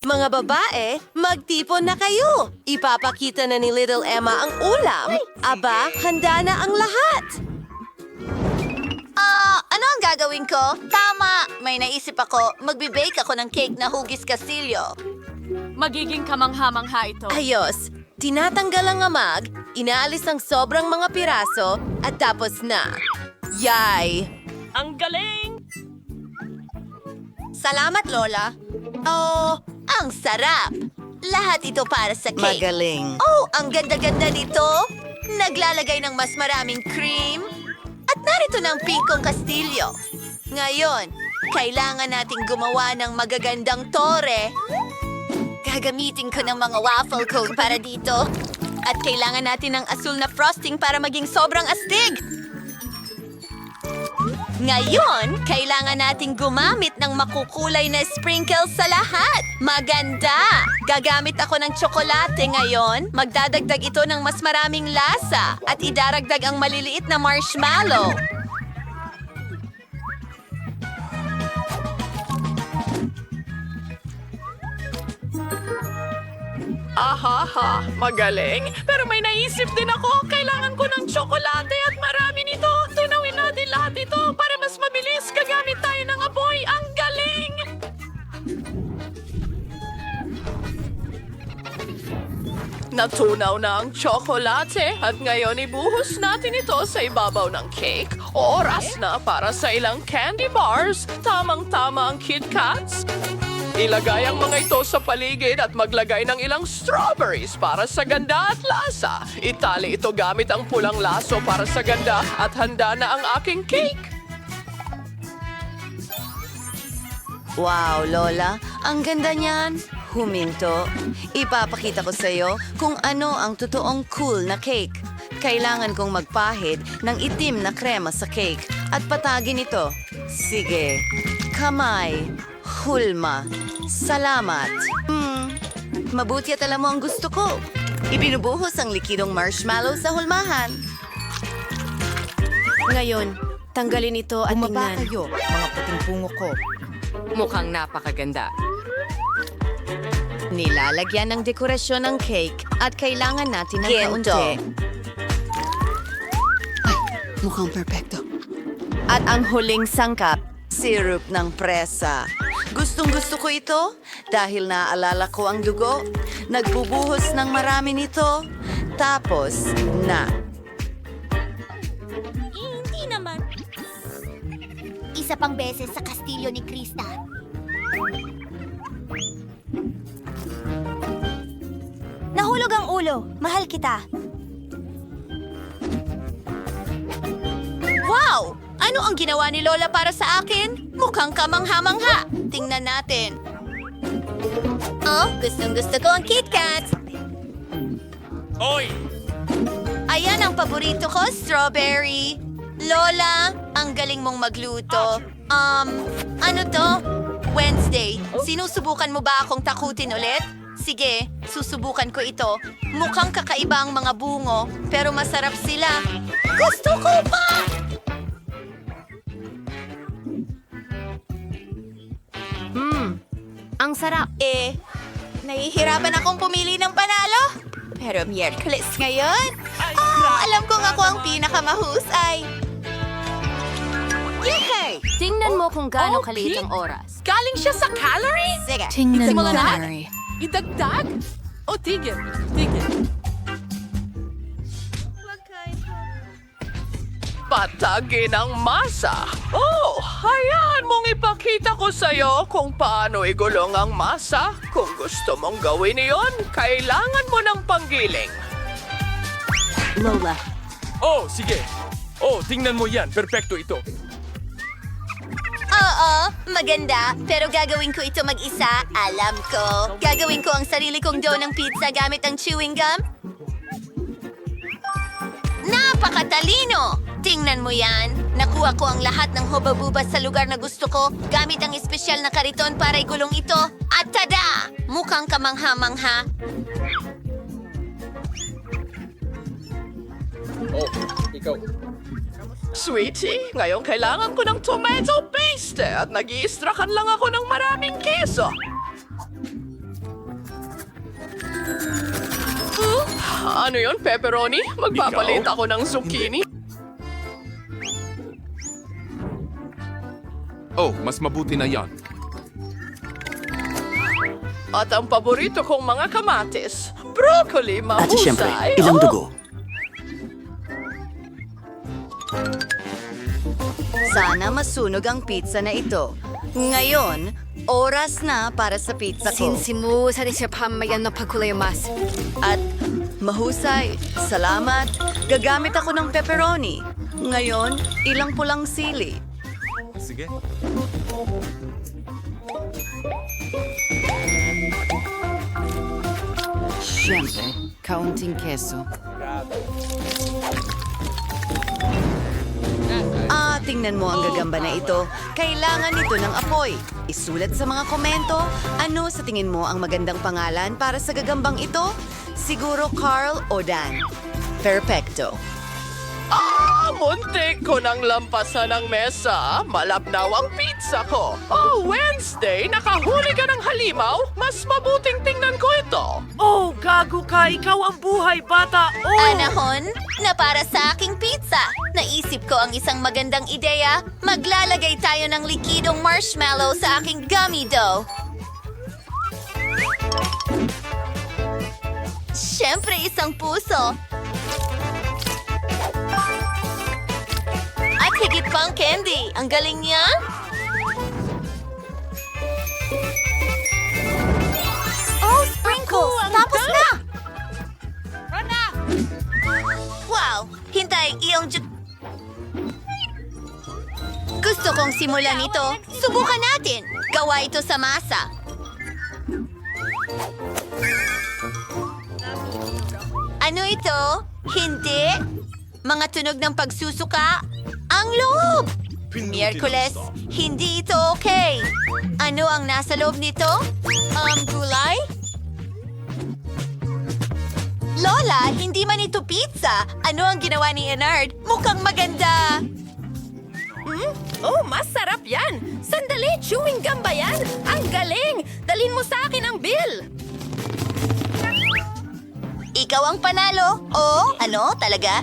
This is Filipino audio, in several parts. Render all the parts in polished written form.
Mga babae, magtipon na kayo! Ipapakita na ni Little Emma ang ulam. Aba, handa na ang lahat! Ano ang gagawin ko? Tama! May naisip ako. Magbe-bake ako ng cake na hugis kastilyo. Magiging kamangha-mangha ito. Ayos! Tinatanggal ang amag, inaalis ang sobrang mga piraso, at tapos na. Yay! Ang galing! Salamat, Lola. Oh, ang sarap! Lahat ito para sa cake. Magaling. Oh, ang ganda-ganda nito! Naglalagay ng mas maraming cream. At narito ng pinkong kastilyo. Ngayon, kailangan nating gumawa ng magagandang tore. Gagamitin ko ng mga waffle cone para dito. At kailangan natin ng asul na frosting para maging sobrang astig. Ngayon, kailangan nating gumamit ng makukulay na sprinkles sa lahat. Maganda! Gagamit ako ng tsokolate ngayon. Magdadagdag ito ng mas maraming lasa at idaragdag ang maliliit na marshmallow. Ahaha, magaling. Pero may naisip din ako. Kailangan ko ng tsokolate at marami nito. Tunawin natin lahat ito para mas mabilis. Gagamit tayo ng apoy. Ang galing! Natunaw na ang tsokolate at ngayon ibuhos natin ito sa ibabaw ng cake. Oras na para sa ilang candy bars. Tamang-tama ang Kit Kats. Ilagay ang mga ito sa paligid at maglagay ng ilang strawberries para sa ganda at lasa. Itali ito gamit ang pulang laso para sa ganda at handa na ang aking cake. Wow, Lola, ang ganda niyan. Huminto. Ipapakita ko sa'yo kung ano ang totoong cool na cake. Kailangan kong magpahid ng itim na krema sa cake at patagin ito. Sige. Kamay. Hulma. Salamat. Mabuti at alam mo ang gusto ko. Ibinubuhos ang likidong marshmallow sa hulmahan. Ngayon, tanggalin ito at Bumaba tingnan. kayo, mga puting pungo ko. Mukhang napakaganda. Nilalagyan ng dekorasyon ng cake at kailangan natin ng Ginto. kaunti. Mukhang perpekto. At ang huling sangkap, syrup ng presa. Gustong-gusto ko ito dahil naaalala ko ang dugo. Nagbubuhos ng marami nito. Tapos na. Hindi naman. Isa pang beses sa kastilyo ni Krista. Nahulog ang ulo. Mahal kita. Wow! Ano ang ginawa ni Lola para sa akin? Mukhang kamangha-mangha. Tingnan natin. Oh, gustong-gusto ko ang Kit Kat. Hoy! Ayan ang paborito ko, strawberry. Lola, ang galing mong magluto. Ano to? Wednesday, sinusubukan mo ba akong takutin ulit? Sige, susubukan ko ito. Mukhang kakaiba ang mga bungo, pero masarap sila. Gusto ko pa! Ang sarap. Nahihirapan akong pumili ng panalo. Pero Miyerkules ngayon, alam kong ako ang pinakamahusay. Yehey! Tingnan mo kung gaano kaliit ang oras. Galing siya sa calorie? Sige, Tingnan mo, Simulan na. Mary. Idagdag? O tigil, tigil. Patagin ang masa. Oh, hayaan mong ipakita ko sa'yo kung paano igulong ang masa. Kung gusto mong gawin iyon, kailangan mo ng panggiling. Lola. Oh, sige. Oh, tingnan mo yan. Perpekto ito. Oo, maganda. Pero gagawin ko ito mag-isa. Alam ko. Gagawin ko ang sarili kong dough ng pizza gamit ang chewing gum. Napakatalino! Tingnan mo yan. Nakuha ko ang lahat ng hubabubas sa lugar na gusto ko gamit ang espesyal na kariton para igulong ito. At tada! Mukhang kamangha-mangha. Oh, ikaw. Sweetie, ngayon kailangan ko ng tomato paste at nag-i-extrakan lang ako ng maraming keso. Ano yon, pepperoni? Magpapalit Ikaw? ako ng zucchini. Oh, mas mabuti na yan. At ang paborito kong mga kamatis, broccoli, mahusay. At siyempre, ilang Oh! dugo. Sana masunog ang pizza na ito. Ngayon, oras na para sa pizza ko. At mahusay, salamat. Gagamit ako ng pepperoni. Ngayon, ilang pulang sili. Sige. Siyempre, kaunting keso. Tingnan mo ang gagamba na ito. Kailangan ito ng apoy. Isulat sa mga komento, ano sa tingin mo ang magandang pangalan para sa gagambang ito? Siguro Carl o Dan. Perfecto. Muntik ko nang lampasan ng mesa. Malabnaw ang pizza ko. Oh, Wednesday, nakahuli ka ng halimaw? Mas mabuting tingnan ko ito. Oh, gago ka! Ikaw ang buhay, bata! Oh! Anahon na para sa aking pizza. Naisip ko ang isang magandang ideya. Maglalagay tayo ng likidong marshmallow sa aking gummy dough. Siyempre, isang puso. At higit pang candy. Ang galing niya. Oh, sprinkles! Tapos na! Wow! Hintay, iyong Gusto kong simulan ito. Subukan natin. Gawa ito sa masa. Ano ito? Hindi? Mga tunog ng pagsusuka? Ang loob! Miyerkules, hindi ito okay. Ano ang nasa loob nito? Gulay? Lola, hindi man ito pizza. Ano ang ginawa ni Enard? Mukhang maganda. Oh, masarap yan! Sandali, chewing gum ba yan? Ang galing! Dalhin mo sa akin ang bill! Ikaw ang panalo. Oh, ano? Talaga?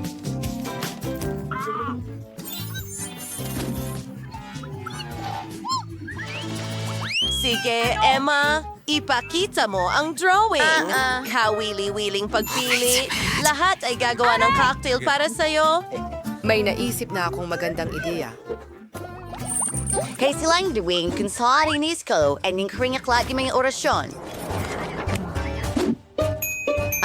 Sige, Emma. Ipakita mo ang drawing. Kawili-wiling pagpili. Lahat ay gagawa ng cocktail para sa'yo. May naisip na akong magandang ideya. Kay silang drawing kung saan inis ko at yung kringaklat yung mga orasyon.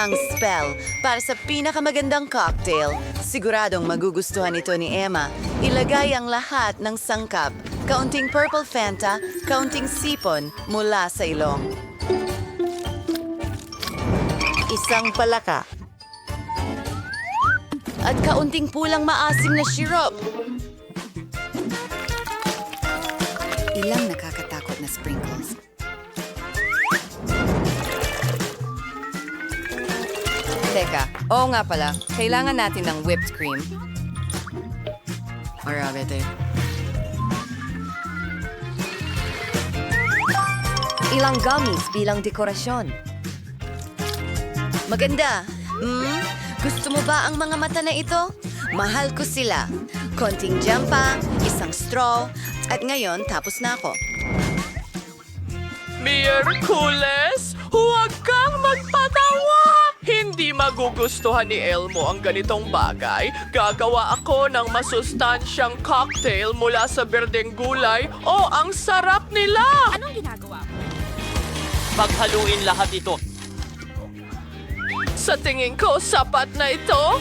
Ang spell para sa pinakamagandang cocktail. Siguradong magugustuhan ito ni Emma. Ilagay ang lahat ng sangkap. Kaunting purple Fanta, kaunting sipon mula sa ilong. Isang palaka. At kaunting pulang maasim na syrup. Ilang nakakatakot na sprinkles. Teka, oo nga pala. Kailangan natin ng whipped cream. Arabete. Ilang gummies bilang dekorasyon. Maganda. Gusto mo ba ang mga mata na ito? Mahal ko sila. Konting jam pa, isang straw, at ngayon tapos na ako. Miyerkules, huwag kang magpatawa! Hindi magugustuhan ni Elmo ang ganitong bagay. Gagawa ako ng masustansyang cocktail mula sa berdeng gulay. Oh, ang sarap nila! Anong ginagawa mo? Paghaluin lahat ito. Sa tingin ko, sapat na ito.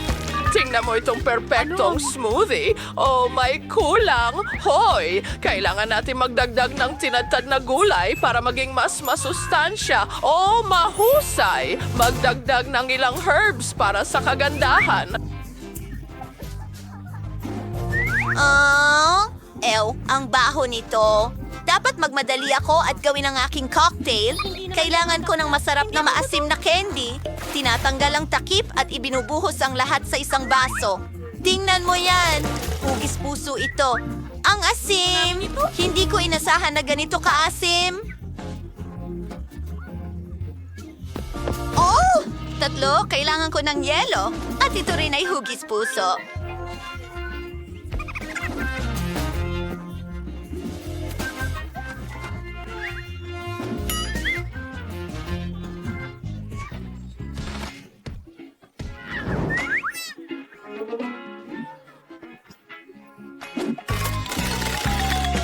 Tingnan mo itong perpektong smoothie. Oh, may kulang. Hoy, kailangan natin magdagdag ng tinatad na gulay para maging mas masustansya. Oh, mahusay. Magdagdag ng ilang herbs para sa kagandahan. Ang baho nito. Dapat magmadali ako at gawin ang aking cocktail. Kailangan ko ng masarap na maasim na candy. Tinatanggal ang takip at ibinubuhos ang lahat sa isang baso. Tingnan mo yan. Hugis puso ito. Ang asim! Hindi ko inasahan na ganito kaasim. Oh! tatlo, kailangan ko ng yelo. At ito rin ay hugis puso.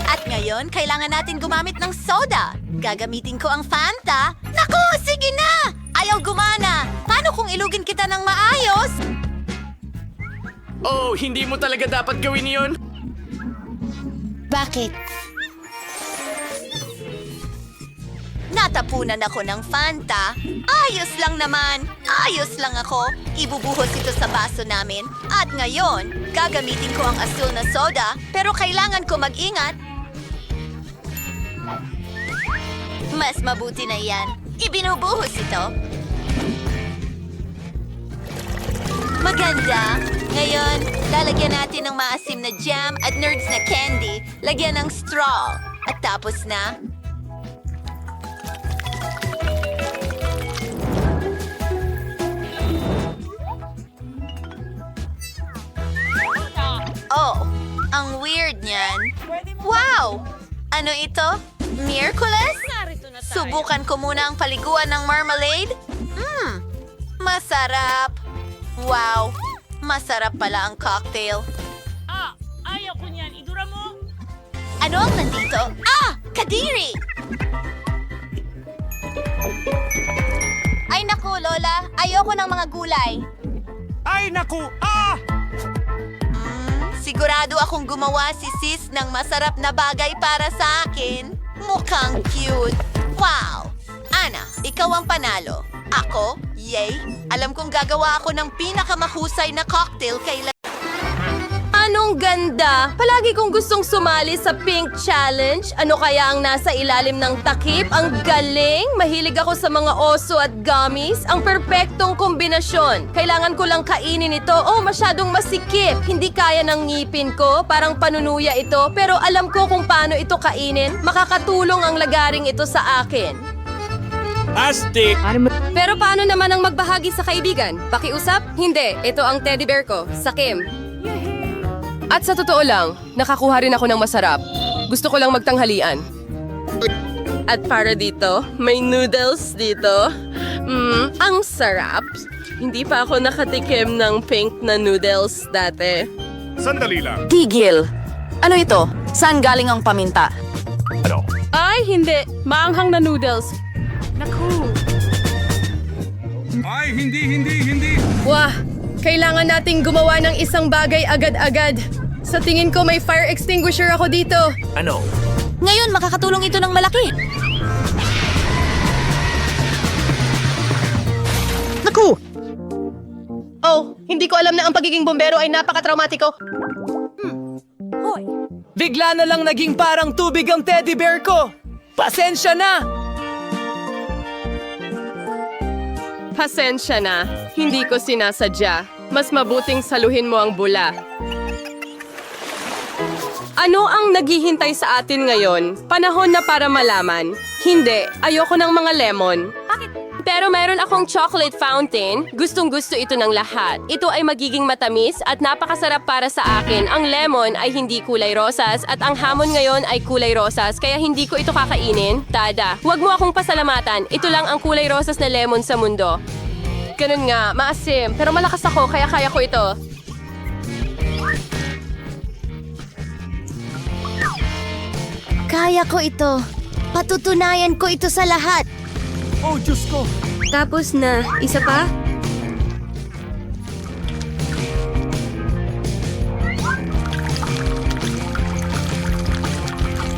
At ngayon, kailangan natin gumamit ng soda. Gagamitin ko ang Fanta. Naku, sige na! Ayaw gumana. Paano kung ilugin kita ng maayos? Oh, hindi mo talaga dapat gawin yun. Bakit? Natapunan ako ng Fanta. Ayos lang naman. Ayos lang ako. Ibubuhos ito sa baso namin. At ngayon, gagamitin ko ang asul na soda. Pero kailangan ko mag-ingat. Mas mabuti na yan. Ibinubuhos ito. Maganda. Ngayon, lalagyan natin ng maasim na jam at nerds na candy. Lagyan ng straw. At tapos na. Oh, ang weird niyan. Wow! Ano ito? Miraculous? Subukan ko muna ang paliguan ng marmalade. Masarap. Wow, masarap pala ang cocktail. Ayaw ko niyan. Idura mo. Ano ang nandito? Kadiri! Ay naku, Lola. Ayoko ng mga gulay. Ay, naku! Sigurado akong gumawa si Sis ng masarap na bagay para sa akin. Mukhang cute. Wow! Ana, ikaw ang panalo. Ako? Yay! Alam kong gagawa ako ng pinakamahusay na cocktail kailan. Anong ganda! Palagi kong gustong sumali sa Pink Challenge. Ano kaya ang nasa ilalim ng takip? Ang galing! Mahilig ako sa mga oso at gummies. Ang perpektong kombinasyon. Kailangan ko lang kainin ito. Oh, masyadong masikip. Hindi kaya ng ngipin ko. Parang panunuya ito. Pero alam ko kung paano ito kainin. Makakatulong ang lagaring ito sa akin. Astig! Pero paano naman ang magbahagi sa kaibigan? Pakiusap? Hindi. Ito ang teddy bear ko, sa Kim. At sa totoo lang, nakakuha rin ako ng masarap. Gusto ko lang magtanghalian. At para dito, may noodles dito. Ang sarap. Hindi pa ako nakatikim ng pink na noodles dati. Sandali lang. Tigil! Ano ito? Saan galing ang paminta? Ano? Ay, hindi. Maanghang na noodles. Ay, hindi! Wah! Kailangan nating gumawa ng isang bagay agad-agad. Sa tingin ko may fire extinguisher ako dito. Ano? Ngayon, makakatulong ito ng malaki. Naku! Oh, hindi ko alam na ang pagiging bombero ay napaka-traumatiko. Bigla na lang naging parang tubig ang teddy bear ko. Pasensya na! Pasensya na. Hindi ko sinasadya. Mas mabuting saluhin mo ang bula. Ano ang naghihintay sa atin ngayon? Panahon na para malaman. Hindi, ayoko ng mga lemon. Pero meron akong chocolate fountain. Gustong-gusto ito ng lahat. Ito ay magiging matamis at napakasarap para sa akin. Ang lemon ay hindi kulay rosas at ang hamon ngayon ay kulay rosas kaya hindi ko ito kakainin. Tada, huwag mo akong pasalamatan. Ito lang ang kulay rosas na lemon sa mundo. Ganun nga, maasim. Pero malakas ako kaya kaya ko ito. Kaya ko ito. Patutunayan ko ito sa lahat. Oh, Diyos ko! Tapos na. Isa pa?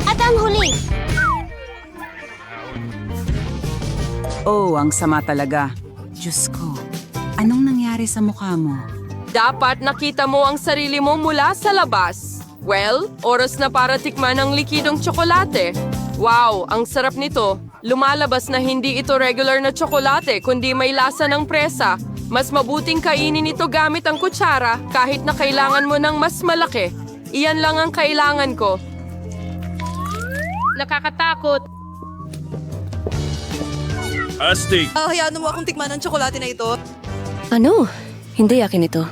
At ang huli. Oh, ang sama talaga. Diyos ko, anong nangyari sa mukha mo? Dapat nakita mo ang sarili mo mula sa labas. Well, oras na para tikman ang likidong tsokolate. Wow, ang sarap nito. Lumalabas na hindi ito regular na tsokolate kundi may lasa ng presa. Mas mabuting kainin ito gamit ang kutsara kahit na kailangan mo ng mas malaki. Iyan lang ang kailangan ko. Nakakatakot. Astig! Hayaan mo akong tikman ang tsokolate na ito. Ano? Hindi akin ito.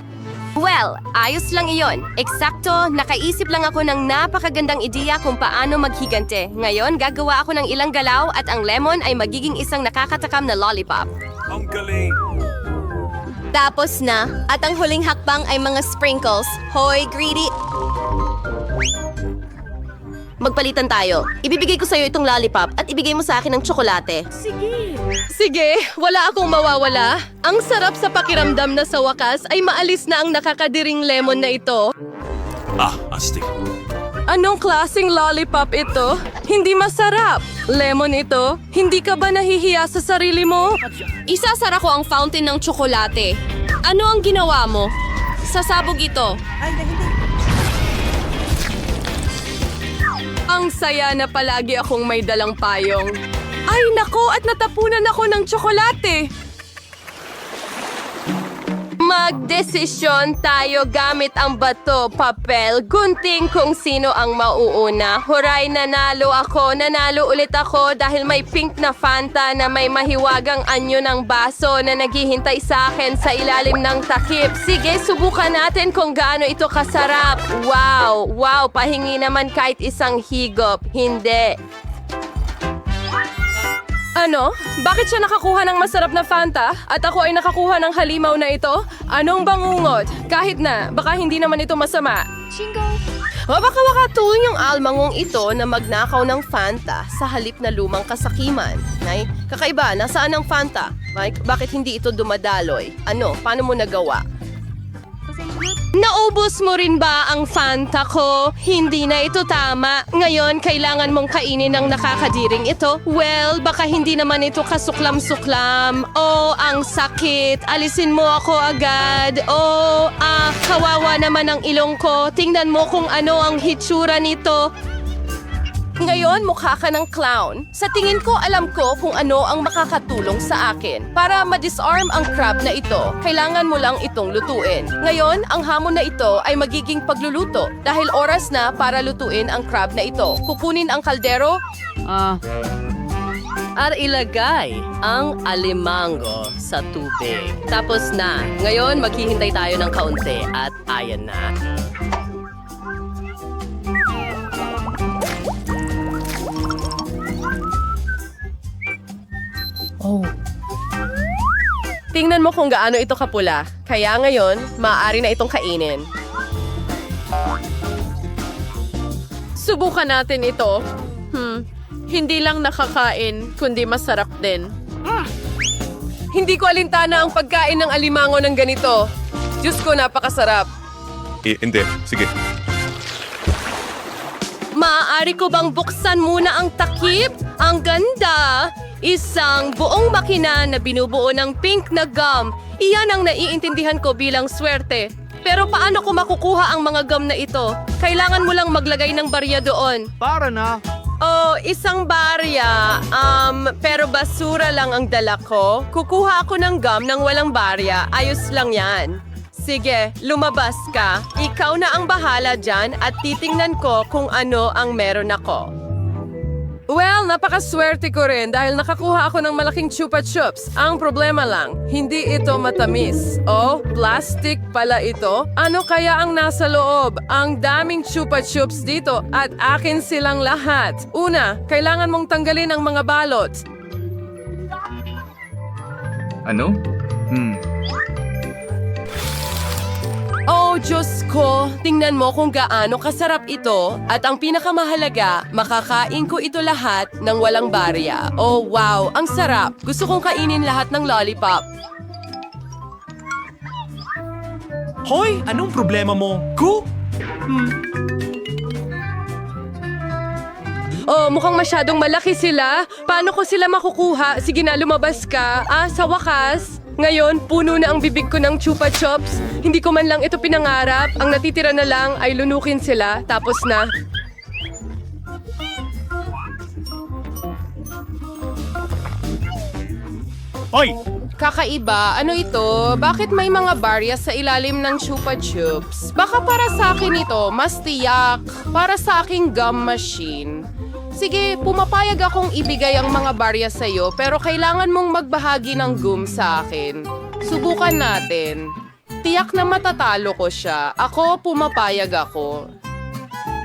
Well, ayos lang iyon. Eksakto, nakaisip lang ako ng napakagandang ideya kung paano maghigante. Ngayon, gagawa ako ng ilang galaw at ang lemon ay magiging isang nakakatakam na lollipop. Ang galing! Tapos na, at ang huling hakbang ay mga sprinkles. Hoy, greedy! Magpalitan tayo. Ibibigay ko sa'yo itong lollipop at ibigay mo sa akin ng tsokolate. Sige, wala akong mawawala. Ang sarap sa pakiramdam na sa wakas ay maalis na ang nakakadiring lemon na ito. Ah, astig. Anong klaseng lollipop ito? Hindi masarap. Lemon ito? Hindi ka ba nahihiya sa sarili mo? Isasara ko ang fountain ng tsokolate. Ano ang ginawa mo? Sasabog ito. Ang saya na palagi akong may dalang payong. Ay nako, at natapunan ako ng tsokolate. Magdesisyon tayo gamit ang bato, papel, gunting kung sino ang mauuna. Huray, nanalo ako, nanalo ulit ako dahil may pink na Fanta na may mahiwagang anyo ng baso na naghihintay sa akin sa ilalim ng takip. Sige, subukan natin kung gaano ito kasarap. Wow, wow, pahingi naman kahit isang higop. Hindi. Ano? Bakit siya nakakuha ng masarap na Fanta at ako ay nakakuha ng halimaw na ito? Anong bangungot? Kahit na, baka hindi naman ito masama. O baka makatulong yung almangong ito na magnakaw ng Fanta sa halip na lumang kasakiman. Nay, kakaiba, nasaan ang Fanta? Mike, bakit hindi ito dumadaloy? Ano, paano mo nagawa? Naubos mo rin ba ang Fanta ko? Hindi na ito tama. Ngayon, kailangan mong kainin ang nakakadiring ito. Well, baka hindi naman ito kasuklam-suklam. Oh, ang sakit. Alisin mo ako agad. Oh, kawawa naman ang ilong ko. Tingnan mo kung ano ang hitsura nito. Ngayon, mukha ka ng clown. Sa tingin ko, alam ko kung ano ang makakatulong sa akin. Para ma-disarm ang crab na ito, kailangan mo lang itong lutuin. Ngayon, ang hamon na ito ay magiging pagluluto dahil oras na para lutuin ang crab na ito. Kukunin ang kaldero at ilagay ang alimango sa tubig. Tapos na. Ngayon, maghihintay tayo ng kaunti at ayan na. Tingnan mo kung gaano ito kapula. Kaya ngayon, maaari na itong kainin. Subukan natin ito. Hindi lang nakakain, kundi masarap din. Hindi ko alintana ang pagkain ng alimango ng ganito. Diyos ko, napakasarap. Hindi. Sige. Maaari ko bang buksan muna ang takip? Ang ganda! Isang buong makina na binubuo ng pink na gum. Iyan ang naiintindihan ko bilang swerte. Pero paano ko makukuha ang mga gum na ito? Kailangan mo lang maglagay ng barya doon. Para na. Oh, isang barya. Pero basura lang ang dala ko. Kukuha ako ng gum ng walang barya. Ayos lang yan. Sige, lumabas ka. Ikaw na ang bahala dyan at titingnan ko kung ano ang meron ako. Well, napakaswerte ko rin dahil nakakuha ako ng malaking chupa chups. Ang problema lang, hindi ito matamis. Oh, plastic pala ito. Ano kaya ang nasa loob? Ang daming chupa chups dito at akin silang lahat. Una, kailangan mong tanggalin ang mga balot. Ano? Oh, Diyos ko! Tingnan mo kung gaano kasarap ito at ang pinakamahalaga, makakain ko ito lahat ng walang barya. Oh, wow! Ang sarap! Gusto kong kainin lahat ng lollipop. Hoy, anong problema mo? Oh, mukhang masyadong malaki sila. Paano ko sila makukuha? Sige na, lumabas ka. Sa wakas. Ngayon, puno na ang bibig ko ng chupa chups. Hindi ko man lang ito pinangarap. Ang natitira na lang ay lunukin sila. Tapos na. Hoy! Kakaiba, ano ito? Bakit may mga barya sa ilalim ng chupa chups? Baka para sa akin ito, mas tiyak. Para sa aking gum machine. Sige, pumapayag akong ibigay ang mga barya sa'yo pero kailangan mong magbahagi ng gum sa akin. Subukan natin. Tiyak na matatalo ko siya. Ako, pumapayag ako.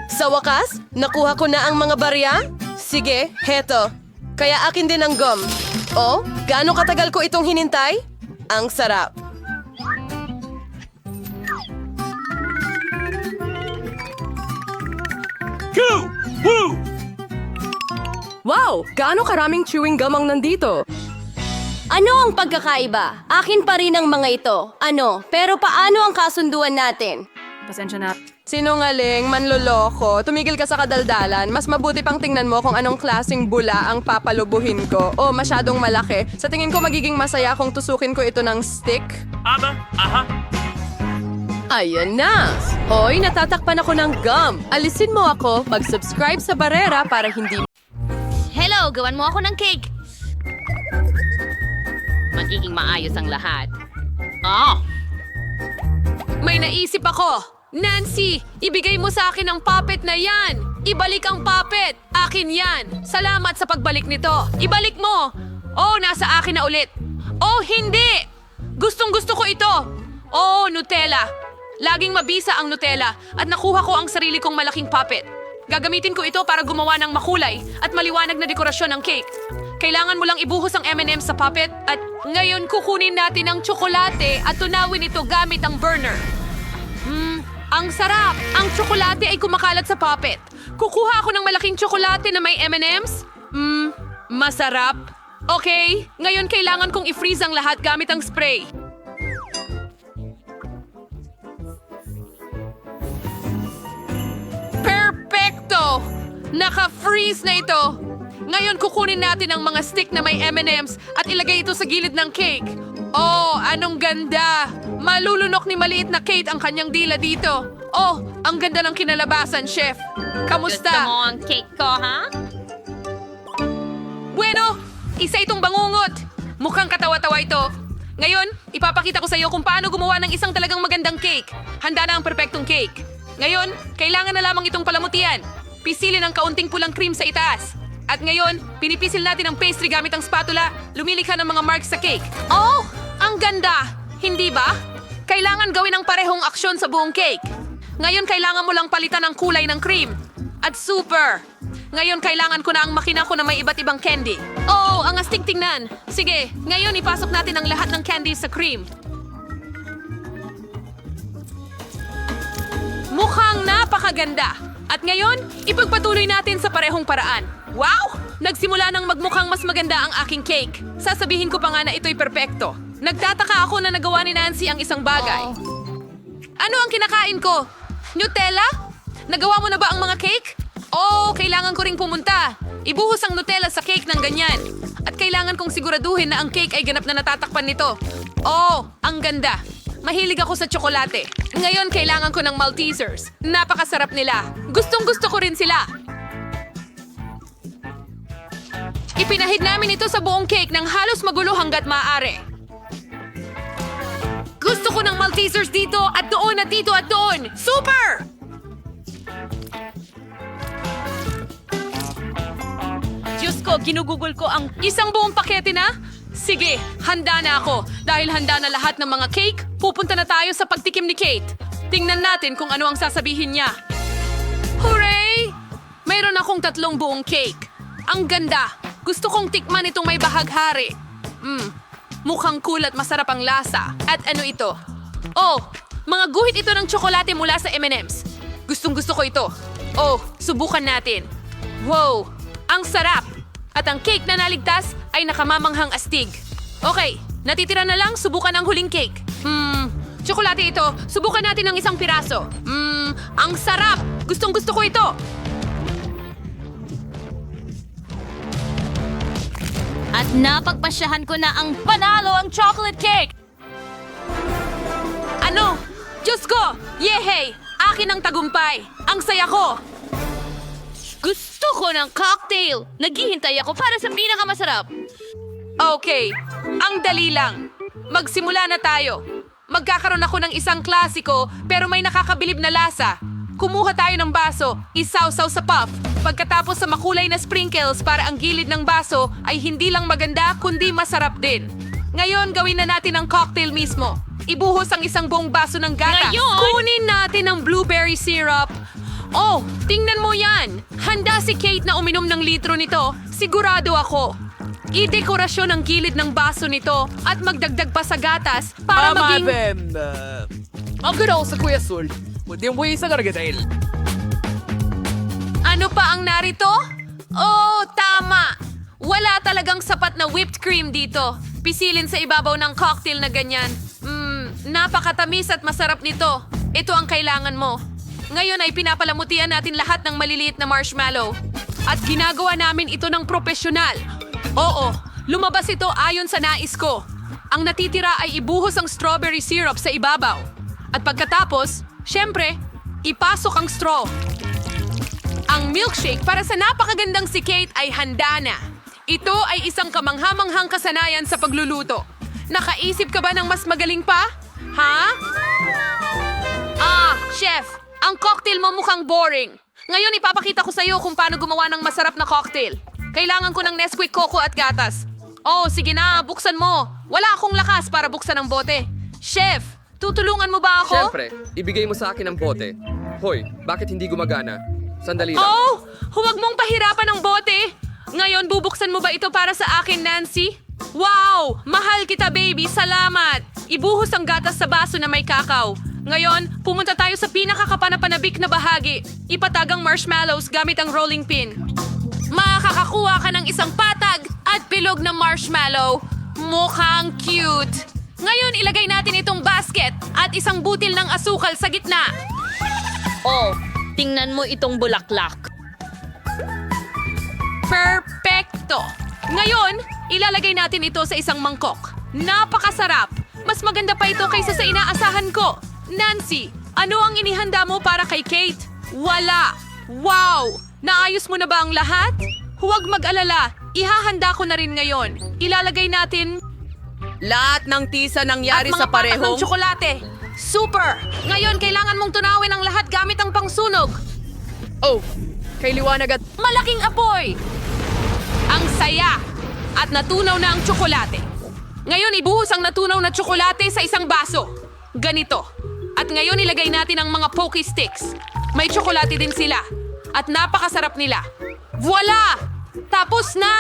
Sa wakas, nakuha ko na ang mga barya? Sige, heto. Kaya akin din ang gum. Oh, gaano katagal ko itong hinintay? Ang sarap. Go! Woo! Wow! Gaano karaming chewing gum ang nandito? Ano ang pagkakaiba? Akin pa rin ang mga ito. Ano? Pero paano ang kasunduan natin? Pasensya na. Sinungaling, manloloko, tumigil ka sa kadaldalan. Mas mabuti pang tingnan mo kung anong klaseng bula ang papalubuhin ko. O masyadong malaki. Sa tingin ko magiging masaya kung tusukin ko ito ng stick. Aba, aha. Ayan na! Hoy, natatakpan ako ng gum. Alisin mo ako, mag-subscribe sa barera para hindi... Hello, gawan mo ako ng cake. Magiging maayos ang lahat. May naisip ako! Nancy, ibigay mo sa akin ang puppet na yan! Ibalik ang puppet! Akin yan! Salamat sa pagbalik nito! Ibalik mo! Oh, nasa akin na ulit! Oh, hindi! Gustong-gusto ko ito! Oh, Nutella! Laging mabisa ang Nutella at nakuha ko ang sarili kong malaking puppet. Gagamitin ko ito para gumawa ng makulay at maliwanag na dekorasyon ng cake. Kailangan mo lang ibuhos ang M&M's sa puppet at ngayon kukunin natin ang tsokolate at tunawin ito gamit ang burner. Ang sarap! Ang tsokolate ay kumakalat sa puppet. Kukuha ako ng malaking tsokolate na may M&M's? Masarap. Okay, ngayon kailangan kong i-freeze ang lahat gamit ang spray. Perfecto! Naka-freeze na ito. Ngayon kukunin natin ang mga stick na may M&M's at ilagay ito sa gilid ng cake. Oh, anong ganda! Malulunok ni maliit na Kate ang kanyang dila dito. Oh, ang ganda ng kinalabasan, chef. Kamusta? Gusto mo ang cake ko, ha? Bueno, isa itong bangungot. Mukhang katawa-tawa ito. Ngayon, ipapakita ko sa iyo kung paano gumawa ng isang talagang magandang cake. Handa na ang perpektong cake. Ngayon, kailangan na lamang itong palamutian. Pisilin ang kaunting pulang cream sa itaas. At ngayon, pinipisil natin ang pastry gamit ang spatula. Lumilikha ng mga marks sa cake. Oh, ang ganda! Hindi ba? Kailangan gawin ang parehong aksyon sa buong cake. Ngayon, kailangan mo lang palitan ang kulay ng cream. At super! Ngayon, kailangan ko na ang makina ko na may iba't ibang candy. Oh, ang astig tingnan. Sige, ngayon ipasok natin ang lahat ng candy sa cream. Mukhang napakaganda. At ngayon, ipagpatuloy natin sa parehong paraan. Wow! Nagsimula nang magmukhang mas maganda ang aking cake. Sasabihin ko pa nga na ito'y perpekto. Nagtataka ako na nagawa ni Nancy ang isang bagay. Ano ang kinakain ko? Nutella? Nagawa mo na ba ang mga cake? Oh, kailangan ko ring pumunta. Ibuhos ang Nutella sa cake ng ganyan. At kailangan kong siguraduhin na ang cake ay ganap na natatakpan nito. Oh, ang ganda. Mahilig ako sa tsokolate. Ngayon, kailangan ko ng Maltesers. Napakasarap nila. Gustong-gusto ko rin sila. Ipinahid namin ito sa buong cake nang halos magulo hanggat maaari. Gusto ko ng Maltesers dito at doon at dito at doon. Super! Diyos ko, ginugugol ko ang isang buong pakete na? Sige, handa na ako. Dahil handa na lahat ng mga cake, pupunta na tayo sa pagtikim ni Kate. Tingnan natin kung ano ang sasabihin niya. Hooray! Mayroon akong 3 buong cake. Ang ganda. Gusto kong tikman itong may bahaghari. Mukhang cool at masarap ang lasa. At ano ito? Oh, mga guhit ito ng tsokolate mula sa M&M's. Gustong-gusto ko ito. Oh, subukan natin. Wow, ang sarap! At ang cake na naligtas ay nakamamanghang astig. Okay, natitira na lang, subukan ang huling cake. Tsokolate ito. Subukan natin ng isang piraso. Ang sarap! Gustong-gusto ko ito. At napagpasyahan ko na ang panalo ang chocolate cake. Ano? Diyos ko! Yehey! Akin ang tagumpay! Ang saya ko! Gusto ko ng cocktail. Naghihintay ako para sa pinakamasarap. Okay, ang dali lang. Magsimula na tayo. Magkakaroon ako ng isang klasiko pero may nakakabilib na lasa. Kumuha tayo ng baso, isawsaw sa puff. Pagkatapos sa makulay na sprinkles para ang gilid ng baso ay hindi lang maganda kundi masarap din. Ngayon gawin na natin ang cocktail mismo. Ibuhos ang isang buong baso ng gatas. Ngayon? Kunin natin ang blueberry syrup. Oh, tingnan mo yan! Handa si Kate na uminom ng litro nito. Sigurado ako. I-dekorasyon ang gilid ng baso nito at magdagdag pa sa gatas para maging... Ang ganda sa Kuya Sul. Hindi mo isa karagatain. Ano pa ang narito? Oh, tama! Wala talagang sapat na whipped cream dito. Pisilin sa ibabaw ng cocktail na ganyan. Napakatamis at masarap nito. Ito ang kailangan mo. Ngayon ay pinapalamutian natin lahat ng maliliit na marshmallow. At ginagawa namin ito ng propesyonal. Oo, lumabas ito ayon sa nais ko. Ang natitira ay ibuhos ang strawberry syrup sa ibabaw. At pagkatapos, syempre, ipasok ang straw. Ang milkshake para sa napakagandang si Kate ay handa na. Ito ay isang kamanghamanghang kasanayan sa pagluluto. Nakaisip ka ba ng mas magaling pa? Ha? Chef, ang cocktail mo mukhang boring. Ngayon ipapakita ko sa'yo kung paano gumawa ng masarap na cocktail. Kailangan ko ng Nesquik Coco at gatas. Oh, sige na, buksan mo. Wala akong lakas para buksan ang bote. Chef, tutulungan mo ba ako? Siyempre, ibigay mo sa akin ang bote. Hoy, bakit hindi gumagana? Sandali lang. Oh, huwag mong pahirapan ang bote. Ngayon, bubuksan mo ba ito para sa akin, Nancy? Wow! Mahal kita, baby. Salamat. Ibuhos ang gatas sa baso na may kakao. Ngayon, pumunta tayo sa pinakakapanapanabik na bahagi. Ipatag ang marshmallows gamit ang rolling pin. Makakakuha ka ng isang patag at bilog na marshmallow. Mukhang cute. Ngayon, ilagay natin itong basket at isang butil ng asukal sa gitna. Oh, tingnan mo itong bulaklak. Perfecto! Ngayon, ilalagay natin ito sa isang mangkok. Napakasarap! Mas maganda pa ito kaysa sa inaasahan ko. Nancy, ano ang inihanda mo para kay Kate? Wala! Wow! Naayos mo na ba ang lahat? Huwag mag-alala. Ihahanda ko na rin ngayon. Ilalagay natin Lahat ng tisa nangyari at mga sa parehong... patak ng tsokolate. Super! Ngayon, kailangan mong tunawin ang lahat gamit ang pangsunog. Oh, kay liwanag at... Malaking apoy! Ang saya! At natunaw na ang tsokolate. Ngayon, ibuhos ang natunaw na tsokolate sa isang baso. Ganito. At ngayon, ilagay natin ang mga Poke Sticks. May tsokolate din sila. At napakasarap nila. Voila! Tapos na!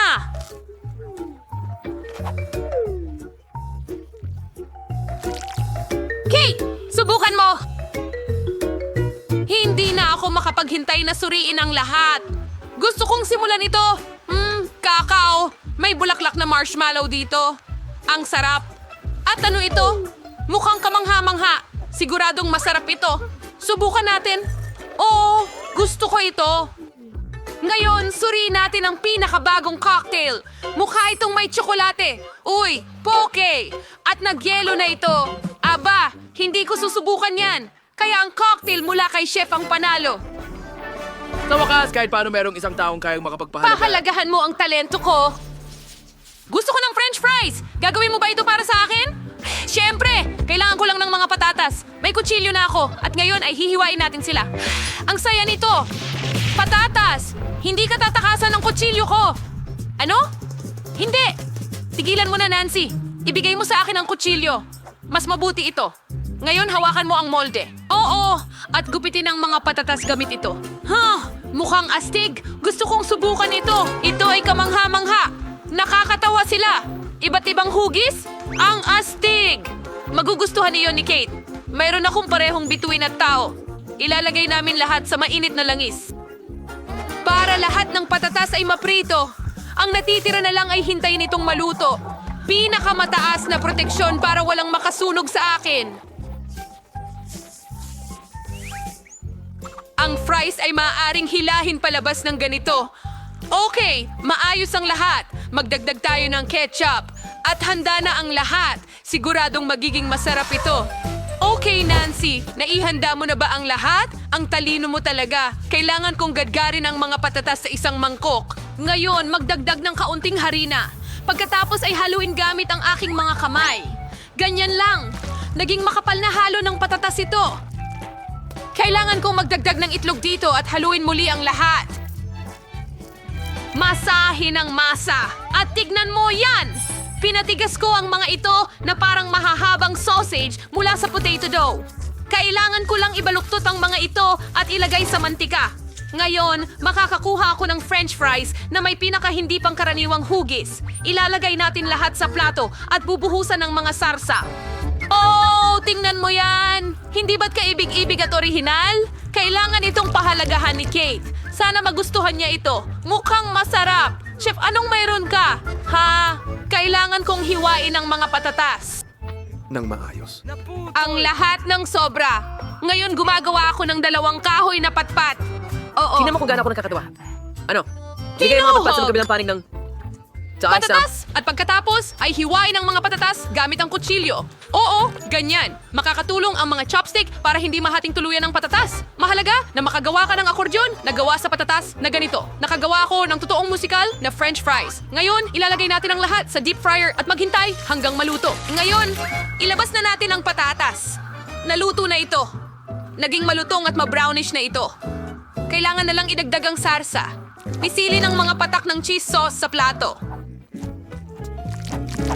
Kate! Subukan mo! Hindi na ako makapaghintay na suriin ang lahat. Gusto kong simulan ito. Kakao. May bulaklak na marshmallow dito. Ang sarap. At ano ito? Mukhang kamangha-mangha. Siguradong masarap ito. Subukan natin. Oo, gusto ko ito. Ngayon, suriin natin ang pinakabagong cocktail. Mukha itong may tsokolate. Uy, poke! At nagyelo na ito. Aba, hindi ko susubukan yan. Kaya ang cocktail mula kay Chef ang panalo. Sa wakas, kahit paano merong isang taong kayang makapagpahalaga. Pahalagahan mo ang talento ko. Gusto ko ng French fries. Gagawin mo ba ito para sa akin? Siyempre, kailangan ko lang ng mga patatas. May kutsilyo na ako at ngayon ay hihiwain natin sila. Ang saya nito. Patatas! Hindi ka tatakasan ng kutsilyo ko. Ano? Hindi. Tigilan mo na, Nancy. Ibigay mo sa akin ang kutsilyo. Mas mabuti ito. Ngayon, hawakan mo ang molde. Oo, at gupitin ang mga patatas gamit ito. Mukhang astig. Gusto kong subukan ito. Ito ay kamangha-mangha. Nakakatawa sila. Iba't ibang hugis? Ang astig! Magugustuhan niyo ni Kate. Mayroon akong parehong bituin at tao. Ilalagay namin lahat sa mainit na langis. Para lahat ng patatas ay maprito. Ang natitira na lang ay hintayin itong maluto. Pinakamataas na proteksyon para walang makasunog sa akin. Ang fries ay maaaring hilahin palabas ng ganito. Okay, maayos ang lahat. Magdagdag tayo ng ketchup. At handa na ang lahat. Siguradong magiging masarap ito. Okay, Nancy. Naihanda mo na ba ang lahat? Ang talino mo talaga. Kailangan kong gadgarin ang mga patatas sa isang mangkok. Ngayon, magdagdag ng kaunting harina. Pagkatapos ay haluin gamit ang aking mga kamay. Ganyan lang. Naging makapal na halo ng patatas ito. Kailangan kong magdagdag ng itlog dito at haluin muli ang lahat. Masahin ang masa. At tignan mo yan! Pinatigas ko ang mga ito na parang mahahabang sausage mula sa potato dough. Kailangan ko lang ibaluktot ang mga ito at ilagay sa mantika. Ngayon, makakakuha ako ng french fries na may pinaka-hindi pangkaraniwang hugis. Ilalagay natin lahat sa plato at bubuhusan ng mga sarsa. Oh, tingnan mo yan! Hindi ba't kaibig-ibig at orihinal? Kailangan itong pahalagahan ni Kate. Sana magustuhan niya ito. Mukhang masarap. Chef, anong mayroon ka? Ha? Kailangan kong hiwain ang mga patatas. Nang maayos. Ang lahat ng sobra. Ngayon gumagawa ako ng 2 kahoy na patpat. Oo. Tingnan mo kung gaano ako nakakatawa. Ano? Bigay ang mga patpat sa kabilang panig ng... Patatas! At pagkatapos ay hiwain ang mga patatas gamit ang kutsilyo. Oo, ganyan. Makakatulong ang mga chopstick para hindi mahating tuluyan ng patatas. Mahalaga na makagawa ka ng akordyon na gawa sa patatas na ganito. Nakagawa ako ng totoong musikal na french fries. Ngayon, ilalagay natin ang lahat sa deep fryer at maghintay hanggang maluto. Ngayon, ilabas na natin ang patatas. Naluto na ito. Naging malutong at ma-brownish na ito. Kailangan na lang idagdag ang sarsa. Pisili ng mga patak ng cheese sauce sa plato.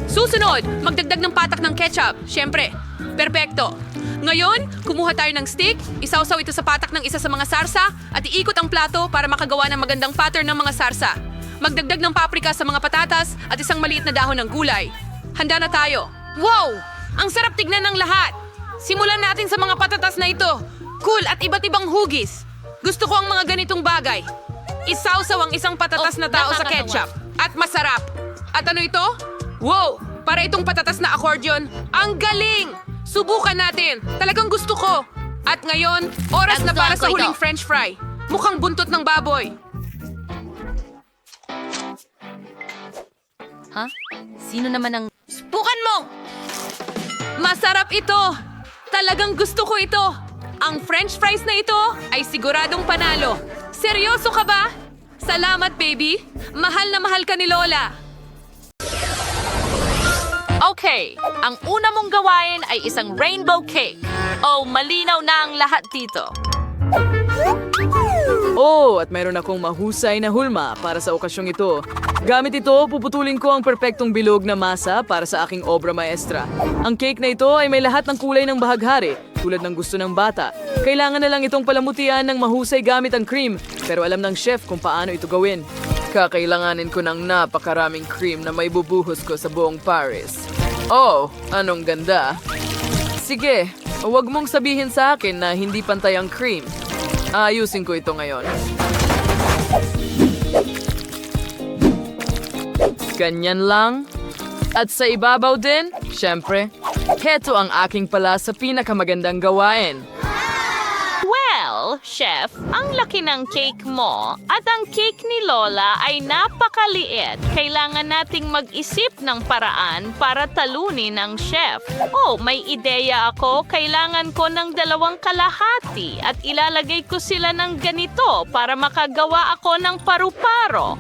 Susunod, magdagdag ng patak ng ketchup. Siyempre, perpekto. Ngayon, kumuha tayo ng stick, isawsaw ito sa patak ng isa sa mga sarsa at iikot ang plato para makagawa ng magandang pattern ng mga sarsa. Magdagdag ng paprika sa mga patatas at isang maliit na dahon ng gulay. Handa na tayo. Wow! Ang sarap tignan ng lahat. Simulan natin sa mga patatas na ito. Cool at iba't ibang hugis. Gusto ko ang mga ganitong bagay. Isawsaw ang isang patatas na tao sa ketchup. At masarap. At ano ito? Wow! Para itong patatas na accordion. Ang galing! Subukan natin. Talagang gusto ko. At ngayon, oras na para sa huling french fry. Mukhang buntot ng baboy. Ha? Sino naman ang... Subukan mo! Masarap ito! Talagang gusto ko ito! Ang french fries na ito ay siguradong panalo. Seryoso ka ba? Salamat, baby. Mahal na mahal ka ni Lola. Okay, ang una mong gawain ay isang rainbow cake. Oh, malinaw na ang lahat dito. Oh, at mayroon akong mahusay na hulma para sa okasyong ito. Gamit ito, puputulin ko ang perpektong bilog na masa para sa aking obra maestra. Ang cake na ito ay may lahat ng kulay ng bahaghari, tulad ng gusto ng bata. Kailangan na lang itong palamutian ng mahusay gamit ang cream, pero alam ng chef kung paano ito gawin. Kakailanganin ko ng napakaraming cream na may bubuhos ko sa buong Paris. Oh, anong ganda. Sige, huwag mong sabihin sa akin na hindi pantay ang cream. Ayusin ko ito ngayon. Ganyan lang. At sa ibabaw din, syempre, heto ang aking pala sa pinakamagandang gawain. Well, Chef, ang laki ng cake mo at ang cake ni Lola ay napakaliit. Kailangan nating mag-isip ng paraan para talunin ang chef. Oh, may ideya ako. Kailangan ko ng 2 kalahati at ilalagay ko sila ng ganito para makagawa ako ng paru-paro.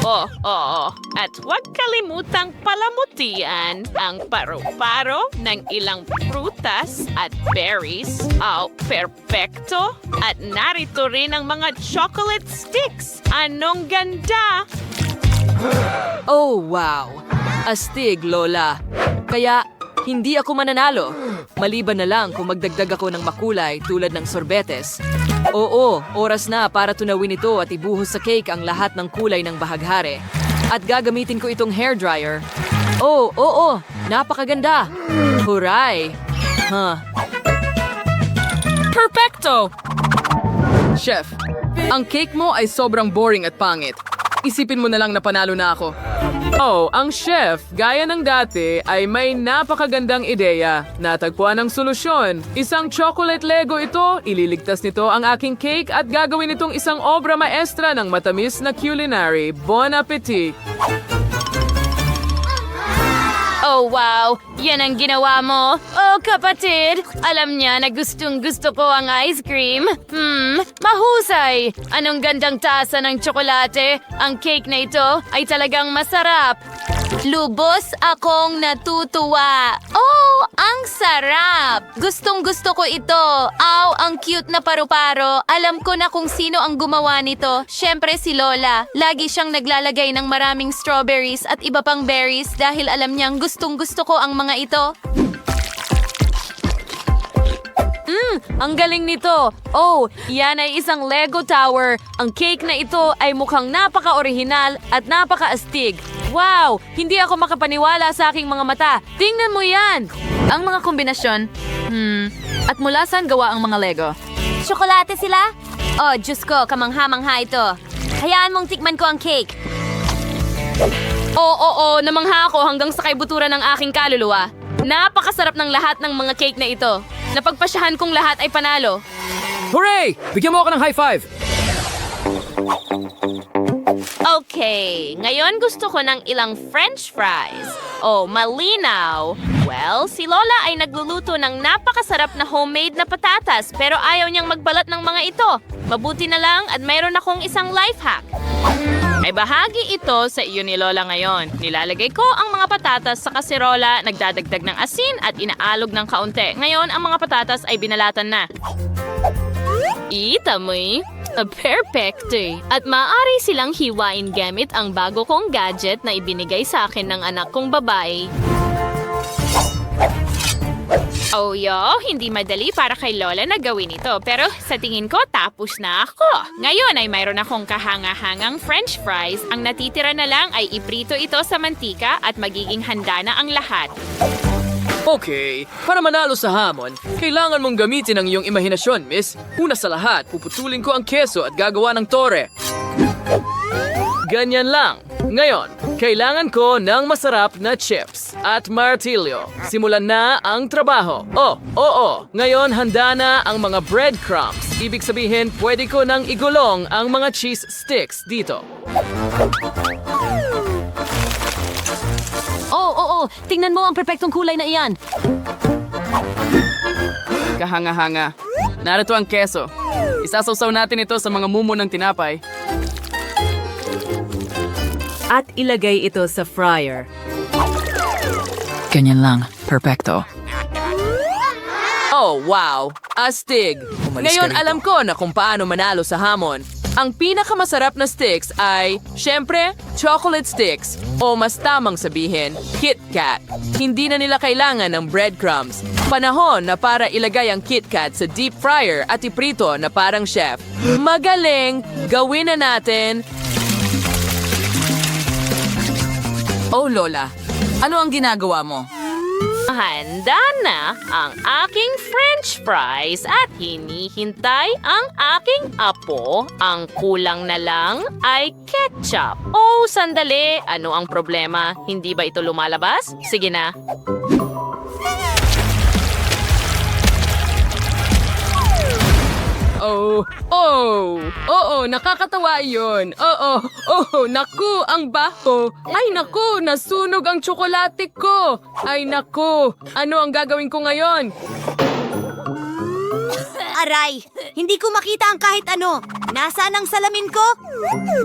Oo. At huwag kalimutang palamutian ang paru-paro ng ilang prutas at berries. Oh, perfecto. At narito rin ang mga chocolate sticks. Anong ganda! Oh, wow. Astig, Lola. Kaya, hindi ako mananalo. Maliban na lang kung magdagdag ako ng makulay tulad ng sorbetes. Oo, oras na para tunawin ito at ibuhos sa cake ang lahat ng kulay ng bahaghari. At gagamitin ko itong hairdryer. Oh, oo, napakaganda. Huray! Perfecto! Chef, ang cake mo ay sobrang boring at pangit. Isipin mo na lang na panalo na ako. Oh, ang chef, gaya ng dati, ay may napakagandang ideya. Natagpuan ang solusyon. Isang chocolate Lego ito, ililigtas nito ang aking cake at gagawin itong isang obra maestra ng matamis na culinary. Bon appetit! Oh, wow! Yan ang ginawa mo. Oh, kapatid! Alam niya na gustong-gusto ko ang ice cream. Mahusay! Anong gandang tasa ng tsokolate. Ang cake na ito ay talagang masarap. Lubos akong natutuwa. Oh, ang sarap! Gustong-gusto ko ito. Aw, ang cute na paru-paro. Alam ko na kung sino ang gumawa nito. Siyempre si Lola. Lagi siyang naglalagay ng maraming strawberries at iba pang berries dahil alam niyang gustong-gusto ko ang mga ito. Ang galing nito. Oh, yan ay isang Lego Tower. Ang cake na ito ay mukhang napaka-orihinal at napaka-astig. Wow! Hindi ako makapaniwala sa aking mga mata. Tingnan mo yan! Ang mga kombinasyon. At mula saan gawa ang mga Lego? Tsokolate sila? Oh, Diyos ko, kamangha-mangha ito. Hayaan mong tikman ko ang cake. Oo, namangha ako hanggang sa kaibuturan ng aking kaluluwa. Napakasarap ng lahat ng mga cake na ito. Napagpasyahan kong lahat ay panalo. Hooray! Bigyan mo ako ng high five! Okay, ngayon gusto ko ng ilang french fries. Oh, malinaw. Well, si Lola ay nagluluto ng napakasarap na homemade na patatas pero ayaw niyang magbalat ng mga ito. Mabuti na lang at mayroon akong isang life hack. May bahagi ito sa iyo ni Lola ngayon. Nilalagay ko ang mga patatas sa kaserola, nagdadagdag ng asin at inaalog ng kaunti. Ngayon, ang mga patatas ay binalatan na. Itamoy! Perfecto! At maaari silang hiwain gamit ang bago kong gadget na ibinigay sa akin ng anak kong babae. Oh, hindi madali para kay Lola na gawin ito. Pero sa tingin ko, tapos na ako. Ngayon ay mayroon akong kahanga-hangang french fries. Ang natitira na lang ay iprito ito sa mantika at magiging handa na ang lahat. Okay, para manalo sa hamon, kailangan mong gamitin ang iyong imahinasyon, miss. Una sa lahat, puputulin ko ang keso at gagawa ng tore. Ganyan lang. Ngayon, kailangan ko ng masarap na chips at martilyo. Simulan na ang trabaho. Oo. Ngayon, handa na ang mga breadcrumbs. Ibig sabihin, pwede ko nang igulong ang mga cheese sticks dito. Oo. Tingnan mo ang perpektong kulay na iyan. Kahanga-hanga. Narito ang keso. Isasawsaw natin ito sa mga mumo ng tinapay. At ilagay ito sa fryer. Ganyan lang. Perfecto. Oh, wow! Astig! Ngayon alam ko na kung paano manalo sa hamon. Ang pinakamasarap na sticks ay, syempre, chocolate sticks. O mas tamang sabihin, Kit Kat. Hindi na nila kailangan ng breadcrumbs. Panahon na para ilagay ang Kit Kat sa deep fryer at iprito na parang chef. Magaling! Gawin na natin! Oh, Lola. Ano ang ginagawa mo? Handa na ang aking french fries at hinihintay ang aking apo. Ang kulang na lang ay ketchup. Oh, sandali. Ano ang problema? Hindi ba ito lumalabas? Sige na. Oo, nakakatawa yun. Naku, ang baho. Ay, naku, nasunog ang tsokolate ko. Ay, naku, ano ang gagawin ko ngayon? Aray, hindi ko makita ang kahit ano. Nasaan ang salamin ko?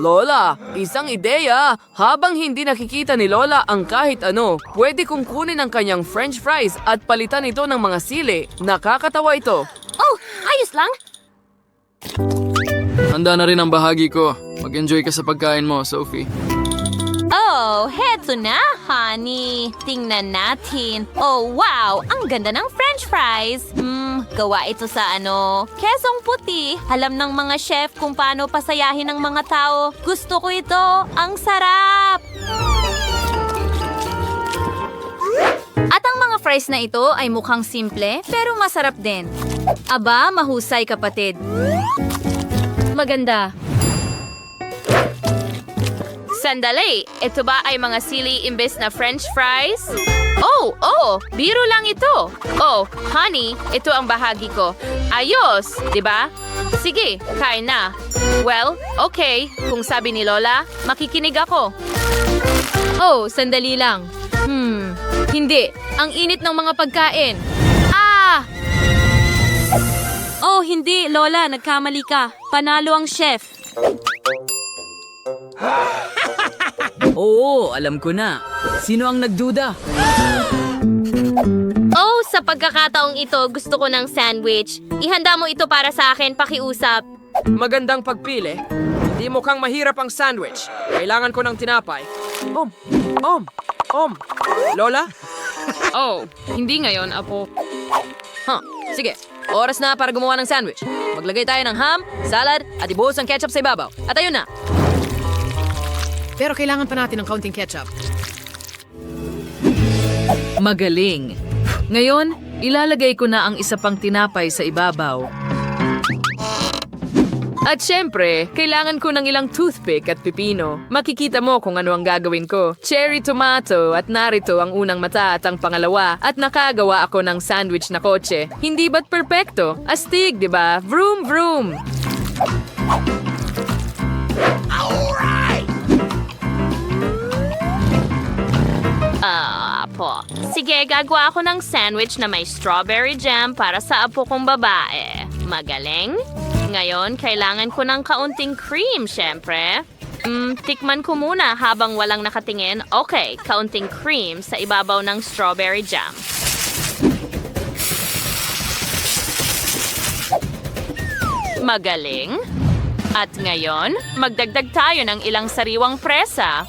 Lola, isang ideya. Habang hindi nakikita ni Lola ang kahit ano, pwede kong kunin ang kanyang french fries at palitan ito ng mga sili. Nakakatawa ito. Oh, ayos lang. Handa na rin ang bahagi ko. Mag-enjoy ka sa pagkain mo, Sophie. Oh, heto na, honey. Tingnan natin. Oh, wow! Ang ganda ng french fries. Gawa ito sa kesong puti. Alam ng mga chef kung paano pasayahin ang mga tao. Gusto ko ito. Ang sarap! At ang mga fries na ito ay mukhang simple, pero masarap din. Aba, mahusay kapatid. Maganda. Sandali, ito ba ay mga sili imbes na french fries? Oh, biro lang ito. Oh, honey, ito ang bahagi ko. Ayos, di ba? Sige, kain na. Well, okay, kung sabi ni Lola, makikinig ako. Oh, sandali lang. Hindi. Ang init ng mga pagkain. Oh, hindi, Lola. Nagkamali ka. Panalo ang chef. Oo, alam ko na. Sino ang nagduda? Oh, sa pagkakataong ito, gusto ko ng sandwich. Ihanda mo ito para sa akin, pakiusap. Magandang pagpili. Hindi mukhang mahirap ang sandwich. Kailangan ko ng tinapay. Lola? Oh, hindi ngayon, Apo. Sige, oras na para gumawa ng sandwich. Maglagay tayo ng ham, salad, at ibuhos ang ketchup sa ibabaw. At ayun na. Pero kailangan pa natin ng kaunting ketchup. Magaling. Ngayon, ilalagay ko na ang isa pang tinapay sa ibabaw. At syempre, kailangan ko ng ilang toothpick at pipino. Makikita mo kung ano ang gagawin ko. Cherry tomato at narito ang unang mata at ang pangalawa. At nakagawa ako ng sandwich na kotse. Hindi ba't perpekto? Astig, di ba? Vroom, vroom! Apo. Sige, gagawa ako ng sandwich na may strawberry jam para sa apo kong babae. Magaling? Ngayon, kailangan ko ng kaunting cream, syempre. Tikman ko muna habang walang nakatingin. Okay, kaunting cream sa ibabaw ng strawberry jam. Magaling. At ngayon, magdagdag tayo ng ilang sariwang presa.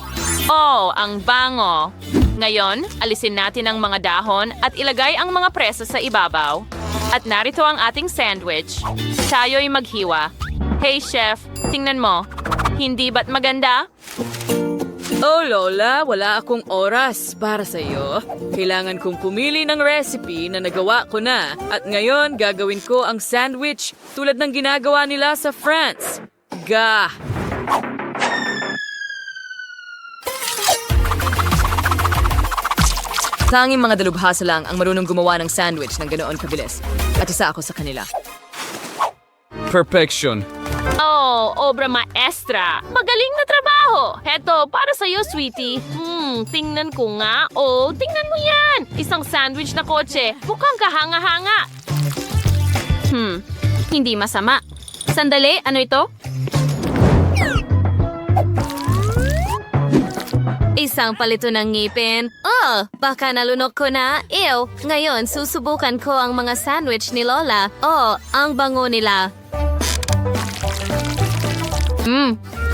Oh, ang bango. Ngayon, alisin natin ang mga dahon at ilagay ang mga presa sa ibabaw. At narito ang ating sandwich. Tayo'y maghiwa. Hey, chef, tingnan mo. Hindi ba't maganda? Oh, Lola, wala akong oras para sa iyo. Kailangan kong pumili ng recipe na nagawa ko na. At ngayon, gagawin ko ang sandwich tulad ng ginagawa nila sa France. Gah! Tanging mga dalubhasa lang ang marunong gumawa ng sandwich ng ganoon kabilis. At isa ako sa kanila. Perfection. Oh, obra maestra. Magaling na trabaho. Heto, para sa'yo, sweetie. Tingnan ko nga. Oh, tingnan mo yan. Isang sandwich na kotse. Mukhang kahanga-hanga. Hindi masama. Sandali, ano ito? Isang palito ng ngipin. Oh, baka nalunok ko na. Ew, ngayon susubukan ko ang mga sandwich ni Lola. Oh, ang bango nila.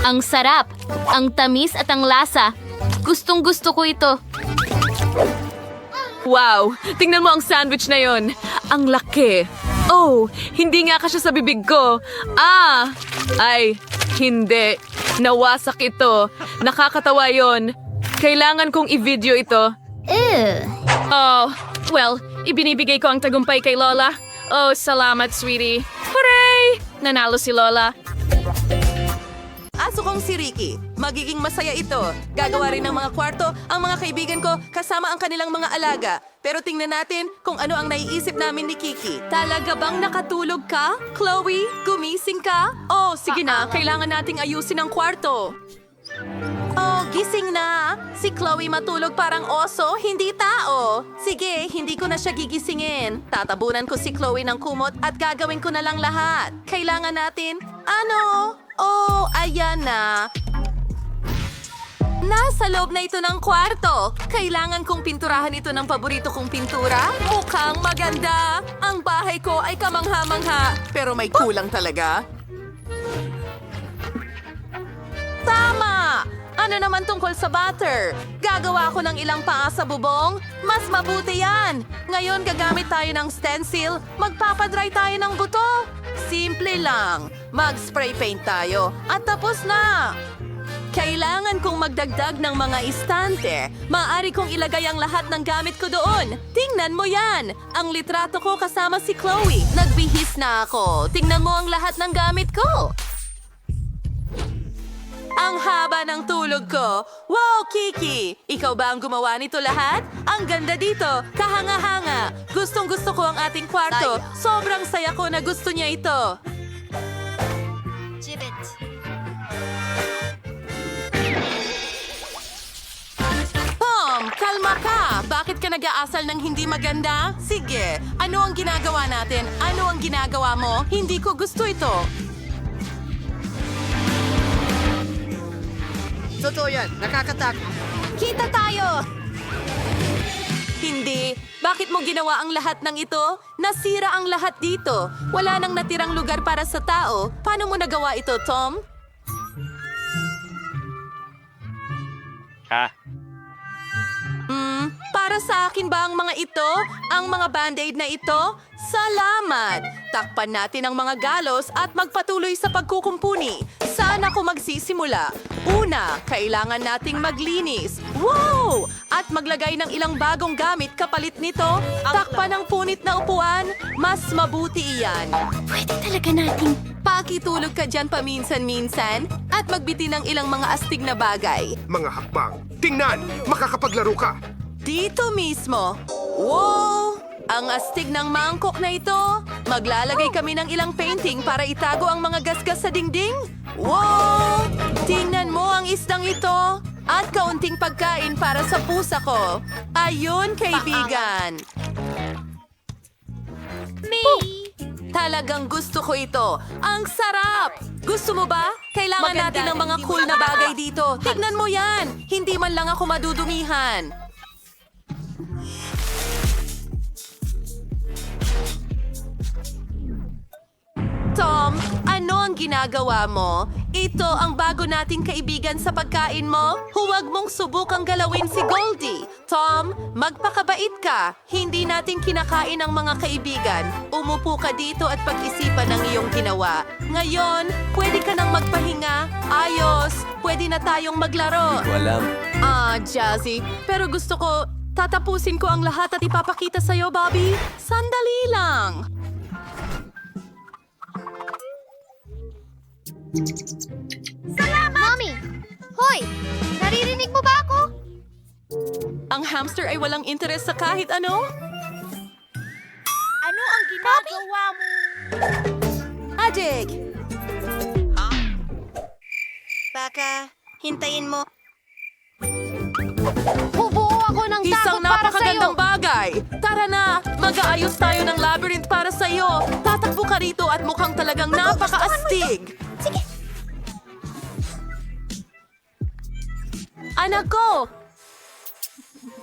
Ang sarap. Ang tamis at ang lasa. Gustong gusto ko ito. Wow! Tingnan mo ang sandwich na yon. Ang laki. Oh, hindi nga kasya sa bibig ko. Ay, hindi. Nawasak ito. Nakakatawa yon. Kailangan kong i-video ito. Oh, well, ibinibigay ko ang tagumpay kay Lola. Oh, salamat, sweetie. Hooray! Nanalo si Lola. Aso kong si Ricky. Magiging masaya ito. Gagawa rin ng mga kwarto ang mga kaibigan ko kasama ang kanilang mga alaga. Pero tingnan natin kung ano ang naiisip namin ni Kiki. Talaga bang nakatulog ka? Chloe, gumising ka? Oh, sige na. Kailangan nating ayusin ang kwarto. Oh, gising na. Si Chloe matulog parang oso, hindi tao. Sige, hindi ko na siya gigisingin. Tatabunan ko si Chloe ng kumot at gagawin ko na lang lahat. Kailangan natin, Oh, ayan na. Nasa loob na ito ng kwarto. Kailangan kong pinturahan ito ng paborito kong pintura. Mukhang maganda. Ang bahay ko ay kamangha-mangha. Pero may kulang talaga. Tama! Ano naman tungkol sa butter? Gagawa ako ng ilang paa sa bubong? Mas mabuti yan! Ngayon gagamit tayo ng stencil. Magpapadry tayo ng buto. Simple lang. Mag-spray paint tayo. At tapos na! Kailangan kong magdagdag ng mga istante. Maaari kong ilagay ang lahat ng gamit ko doon. Tingnan mo yan! Ang litrato ko kasama si Chloe. Nagbihis na ako. Tingnan mo ang lahat ng gamit ko. Ang haba ng tulog ko. Wow, Kiki! Ikaw ba ang gumawa nito lahat? Ang ganda dito. Kahanga-hanga. Gustong-gusto ko ang ating kwarto. Sobrang saya ko na gusto niya ito. Tom, kalma ka. Bakit ka nag-aasal ng hindi maganda? Sige, ano ang ginagawa natin? Ano ang ginagawa mo? Hindi ko gusto ito. Totoo yan, nakakatakot. Kita tayo! Hindi. Bakit mo ginawa ang lahat ng ito? Nasira ang lahat dito. Wala nang natirang lugar para sa tao. Paano mo nagawa ito, Tom? Para sa akin ba ang mga ito? Ang mga band-aid na ito? Salamat! Takpan natin ang mga galos at magpatuloy sa pagkukumpuni. Saan ako magsisimula? Una, kailangan nating maglinis. Wow! At maglagay ng ilang bagong gamit kapalit nito. Takpan ang punit na upuan. Mas mabuti iyan. Pwede talaga nating pakitulog ka dyan paminsan-minsan at magbiti ng ilang mga astig na bagay. Mga hakbang. Tingnan! Makakapaglaro ka! Dito mismo. Wow! Ang astig ng mangkok na ito. Maglalagay kami ng ilang painting para itago ang mga gasgas sa dingding. Wow! Tingnan mo ang isdang ito. At kaunting pagkain para sa pusa ko. Ayun, kaibigan. Talagang gusto ko ito. Ang sarap! Gusto mo ba? Kailangan natin ng mga cool na bagay dito. Tignan mo yan! Hindi man lang ako madudumihan. Tom, ano ang ginagawa mo? Ito ang bago nating kaibigan sa pagkain mo? Huwag mong subukang galawin si Goldie. Tom, magpakabait ka. Hindi natin kinakain ang mga kaibigan. Umupo ka dito at pag-isipan ang iyong ginawa. Ngayon, pwede ka nang magpahinga. Ayos, pwede na tayong maglaro. Walang. Jazzy, pero gusto ko, tatapusin ko ang lahat at ipapakita sa'yo, Bobby. Sandali lang. Salamat! Mommy! Hoy! Naririnig mo ba ako? Ang hamster ay walang interes sa kahit ano? Ano ang ginagawa mo? Ajig! Baka, hintayin mo. Bubuo ako ng Isang takot para sa'yo! napakagandang bagay! Tara na! Mag-aayos tayo ng labyrinth para sa'yo! Tatakbo ka rito at mukhang talagang napaka-astig! Sige! Anak ko!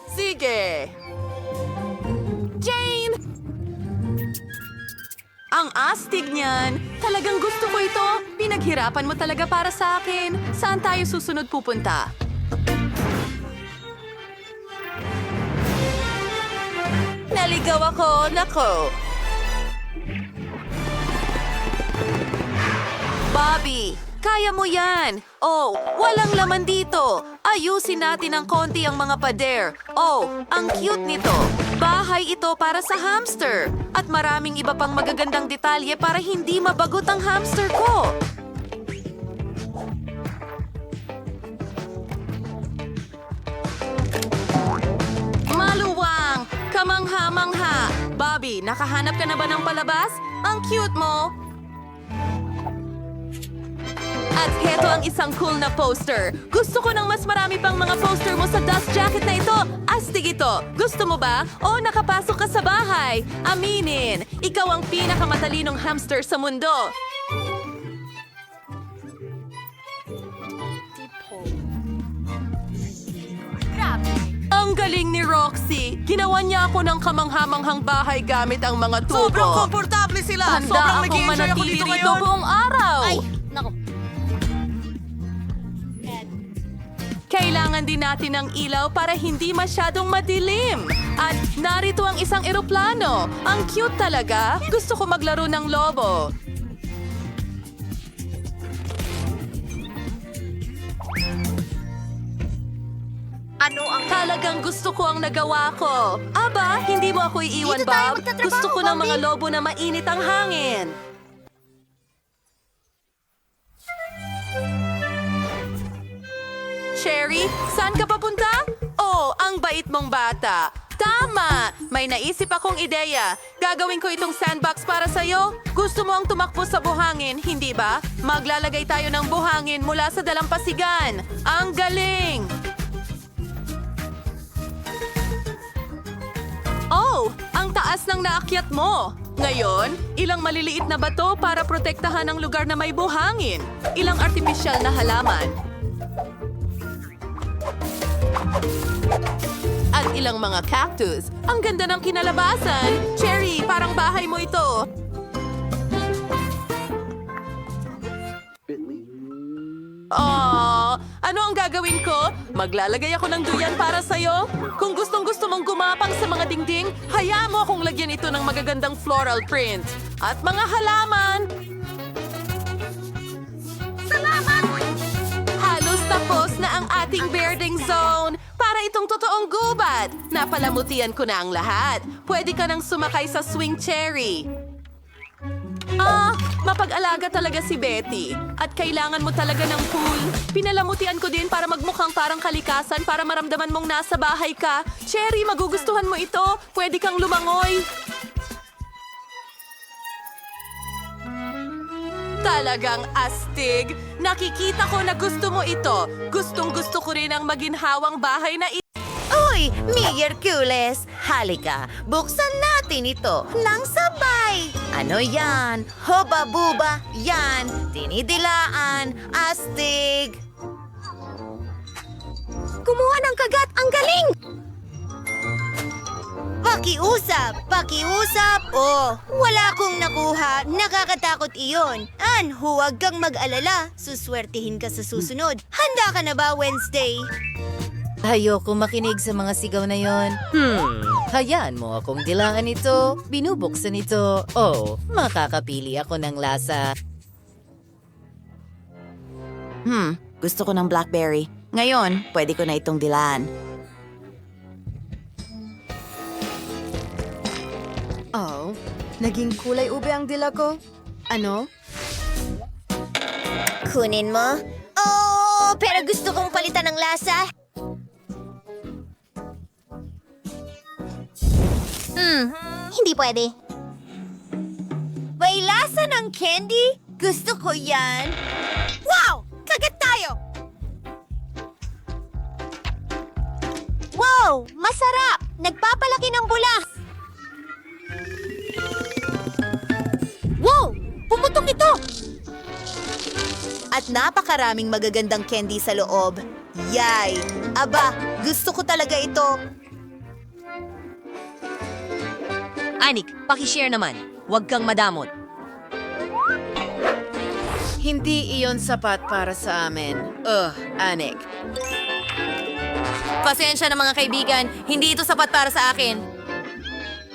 Sige! Jane! Ang astig niyan! Talagang gusto ko ito! Pinaghirapan mo talaga para sa akin! Saan tayo susunod pupunta? Naligaw ako! Nako! Bobby! Kaya mo yan! Oh, walang laman dito! Ayusin natin ng konti ang mga pader. Oh, ang cute nito! Bahay ito para sa hamster! At maraming iba pang magagandang detalye para hindi mabagot ang hamster ko! Maluwang! Kamangha-mangha! Bobby, nakahanap ka na ba ng palabas? Ang cute mo! At heto ang isang cool na poster. Gusto ko ng mas marami pang mga poster mo sa dust jacket na ito. Astig ito. Gusto mo ba? O nakapasok ka sa bahay? Aminin, ikaw ang pinakamatalinong hamster sa mundo. Ang galing ni Roxy. Ginawa niya ako ng kamanghamanghang bahay gamit ang mga tubo. Sobrang komportable sila! Handa Sobrang akong nag-i-enjoy ako manatili dito rito ngayon! buong araw. Ay, nako. Kailangan din natin ng ilaw para hindi masyadong madilim. At narito ang isang eroplano. Ang cute talaga. Gusto ko maglaro ng lobo. Ano ang... Talagang gusto ko ang nagawa ko. Aba, hindi mo ako iiwan, Dito tayo Bob. magtatrabaho, Gusto ko ng mga Bobby. lobo na mainit ang hangin. Sherry, saan ka papunta? Oh, ang bait mong bata. Tama! May naisip akong ideya. Gagawin ko itong sandbox para sa'yo. Gusto mo ang tumakbo sa buhangin, hindi ba? Maglalagay tayo ng buhangin mula sa dalampasigan. Ang galing! Oh, ang taas ng naakyat mo. Ngayon, ilang maliliit na bato para protektahan ang lugar na may buhangin. Ilang artipisyal na halaman. at ilang mga cactus. Ang ganda ng kinalabasan. Cherry, parang bahay mo ito. Ano ang gagawin ko? Maglalagay ako ng duyan para sa'yo? Kung gustong-gusto mong gumapang sa mga dingding, hayaan mo akong lagyan ito ng magagandang floral print. At mga halaman! Salamat! Halos tapos na ang ating birding zone. Para itong totoong gubat. Napalamutian ko na ang lahat. Pwede ka nang sumakay sa swing cherry. Mapag-alaga talaga si Betty. At kailangan mo talaga ng pool. Pinalamutian ko din para magmukhang parang kalikasan para maramdaman mong nasa bahay ka. Cherry, magugustuhan mo ito. Pwede kang lumangoy. Talagang astig. Nakikita ko na gusto mo ito. Gustong-gusto ko rin ang maginhawang bahay na ito. Uy, Miyerkules! Halika, buksan natin ito ng sabay! Ano yan? Hoba-buba, yan! Dinidilaan, astig! Kumuha ng kagat, ang galing! Pakiusap! Oh, wala akong nakuha. Nakakatakot iyon. Huwag kang mag-alala. Suswertihin ka sa susunod. Handa ka na ba, Wednesday? Ayoko makinig sa mga sigaw na yon. Hayaan mo akong dilaan ito. Binubuksan ito. Oh, makakapili ako ng lasa. Gusto ko ng blackberry. Ngayon, pwede ko na itong dilaan. Oh, naging kulay ube ang dila ko. Ano? Kunin mo? Oh, pero gusto kong palitan ng lasa. Hindi pwede. May lasa ng candy? Gusto ko yan. Wow! Kagat tayo! Wow! Masarap! Nagpapalaki ng bula! Wow! Pumutok ito! At napakaraming magagandang candy sa loob. Yay! Aba, gusto ko talaga ito. Anik, pakishare naman. Huwag kang madamot. Hindi iyon sapat para sa amin. Anik. Pasensya na mga kaibigan, hindi ito sapat para sa akin.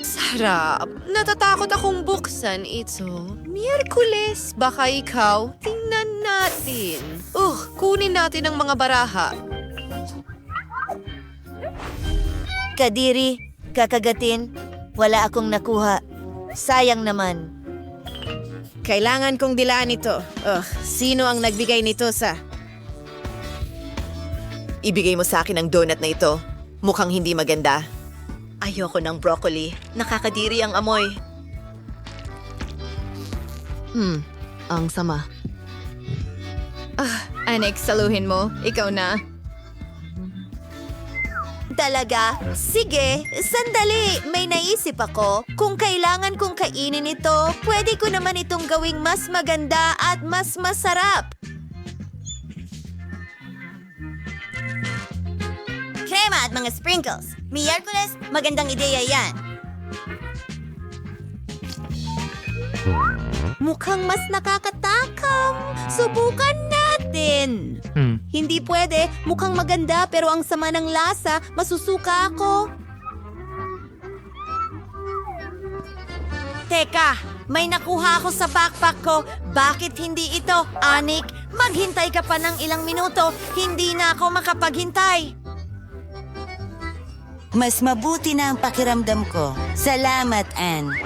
Sarap. Natatakot akong buksan ito. Miyerkules, baka ikaw? Tingnan natin. Kunin natin ang mga baraha. Kadiri, kakagatin, wala akong nakuha. Sayang naman. Kailangan kong dilaan ito. Sino ang nagbigay nito sa... Ibigay mo sa akin ang donut na ito. Mukhang hindi maganda. Ayoko ng broccoli. Nakakadiri ang amoy. Ang sama. Anik, saluhin mo. Ikaw na. Talaga? Sige, sandali. May naisip ako. Kung kailangan kong kainin ito, pwede ko naman itong gawing mas maganda at mas masarap. Krema at mga sprinkles. Miyerkules, magandang ideya yan. Mukhang mas nakakatakam. Subukan natin. Hindi pwede. Mukhang maganda pero ang sama ng lasa. Masusuka ako. Teka, may nakuha ako sa backpack ko. Bakit hindi ito? Anik, maghintay ka pa ng ilang minuto. Hindi na ako makapaghintay. Mas mabuti na ang pakiramdam ko. Salamat, Anne.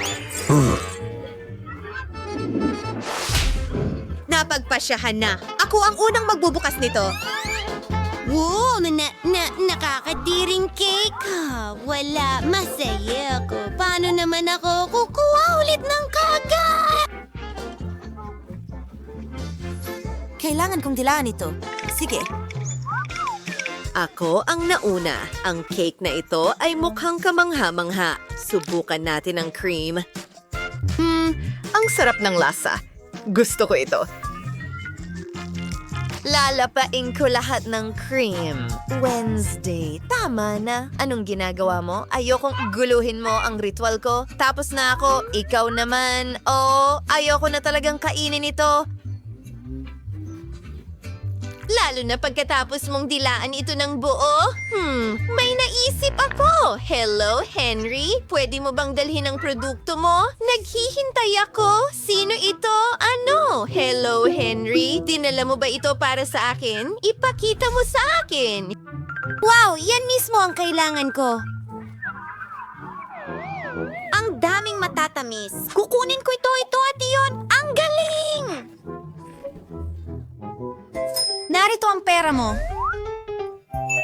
Napagpasyahan na. Ako ang unang magbubukas nito. Wow, nakakadiring cake. Wala, masaya ako. Paano naman ako kukuha ulit ng kagat? Kailangan kong dilaan ito. Sige. Ako ang nauna. Ang cake na ito ay mukhang kamangha-mangha. Subukan natin ang cream. Ang sarap ng lasa. Gusto ko ito. Lalapain ko lahat ng cream. Wednesday, tama na. Anong ginagawa mo? Ayokong guluhin mo ang ritual ko. Tapos na ako, ikaw naman. Oh, ayoko na talagang kainin ito. Lalo na pagkatapos mong dilaan ito ng buo. May naisip ako. Hello, Henry? Pwede mo bang dalhin ang produkto mo? Naghihintay ako. Sino ito? Ano? Hello, Henry? Dinala mo ba ito para sa akin? Ipakita mo sa akin. Wow, yan mismo ang kailangan ko. Ang daming matatamis. Kukunin ko ito at iyon. Ang galing! Narito ang pera mo.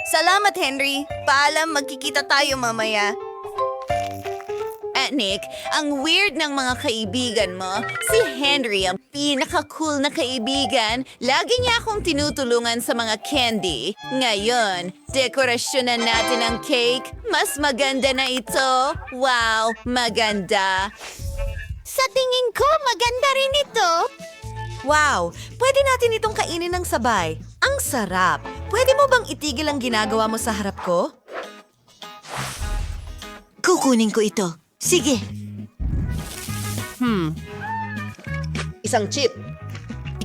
Salamat, Henry. Paalam, magkikita tayo mamaya. Nick, ang weird ng mga kaibigan mo. Si Henry, ang pinaka-cool na kaibigan. Lagi niya akong tinutulungan sa mga candy. Ngayon, dekorasyonan natin ang cake. Mas maganda na ito. Wow, maganda. Sa tingin ko, maganda rin ito. Wow, pwede natin itong kainin ng sabay. Ang sarap. Pwede mo bang itigil ang ginagawa mo sa harap ko? Kukunin ko ito. Sige. Isang chip.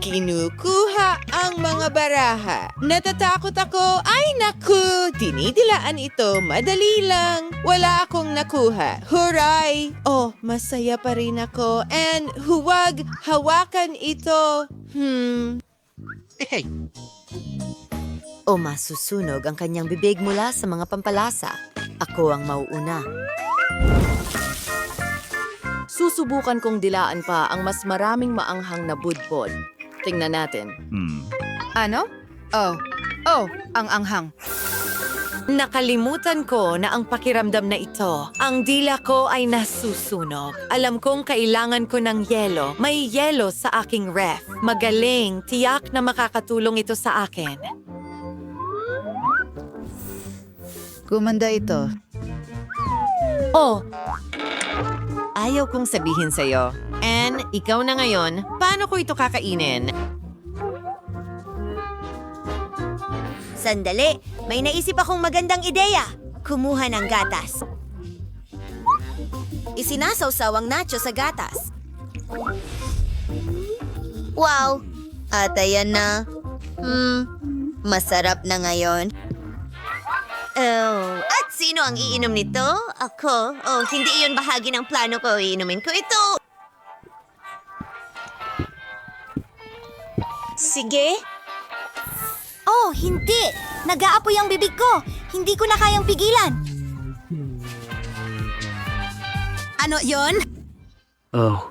Kinukuha ang mga baraha. Natatakot ako. Ay naku, dinidilaan ito. Madali lang. Wala akong nakuha. Huray! Oh, masaya pa rin ako. And huwag hawakan ito. Hey. O masusunog ang kanyang bibig mula sa mga pampalasa. Ako ang mauuna. Susubukan kong dilaan pa ang mas maraming maanghang na budbod. Tingnan natin. Ano? Oh, ang anghang. Nakalimutan ko na ang pakiramdam na ito. Ang dila ko ay nasusunog. Alam kong kailangan ko ng yelo. May yelo sa aking ref. Magaling, tiyak na makakatulong ito sa akin. Gumanda ito. Oh, ayaw kong sabihin sa'yo. Anne, ikaw na ngayon. Paano ko ito kakainin? Sandali, may naisip akong magandang ideya. Kumuha ng gatas. Isinasawsaw ang nacho sa gatas. Wow! At ayan na. Masarap na ngayon. Oh, at sino ang iinom nito? Ako? Oh, hindi iyon bahagi ng plano ko. Iinumin ko ito. Sige. Oh, hindi. Nag-aapoy ang bibig ko. Hindi ko na kayang pigilan. Ano yon? Oh.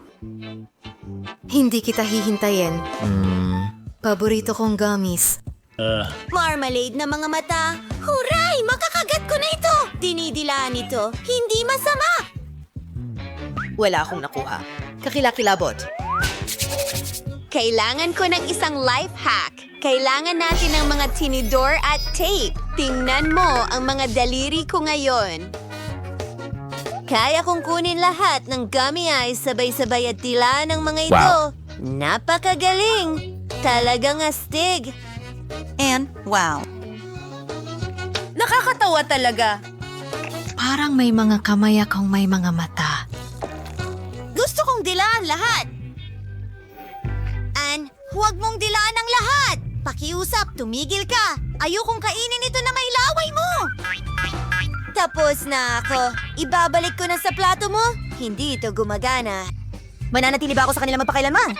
Hindi kita hihintayin. Paborito kong gummies. Marmalade na mga mata. Huray! Makakagat ko na ito! Dinidilaan ito. Hindi masama! Wala akong nakuha. Kakilakilabot. Kailangan ko ng isang life hack. Kailangan natin ng mga tinidor at tape. Tingnan mo ang mga daliri ko ngayon. Kaya kong kunin lahat ng gummy eyes sabay-sabay at tila ng mga ito. Napakagaling! Talagang astig. And, wow. Nakakatawa talaga. Parang may mga kamay akong may mga mata. Gusto kong dilaan lahat. Ann, huwag mong dilaan ang lahat. Pakiusap, tumigil ka. Ayokong kainin ito na may laway mo. Tapos na ako. Ibabalik ko na sa plato mo. Hindi ito gumagana. Mananatili ba ako sa kanila mapakailanman?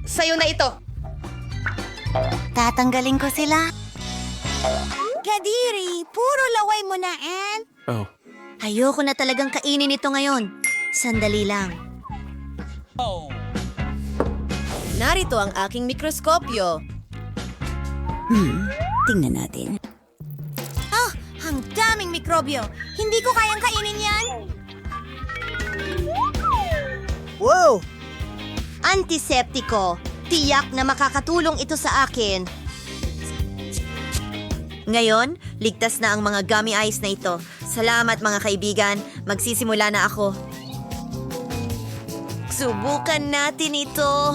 Sa'yo na ito. Tatanggalin ko sila. Kadiri, puro laway mo na, Ann. Oh. Ayoko na talagang kainin ito ngayon. Sandali lang. Narito ang aking mikroskopyo. Tingnan natin. Ah, ang daming mikrobyo. Hindi ko kayang kainin yan. Wow! Antiseptiko. Tiyak na makakatulong ito sa akin. Ngayon, ligtas na ang mga gummy eyes na ito. Salamat mga kaibigan. Magsisimula na ako. Subukan natin ito.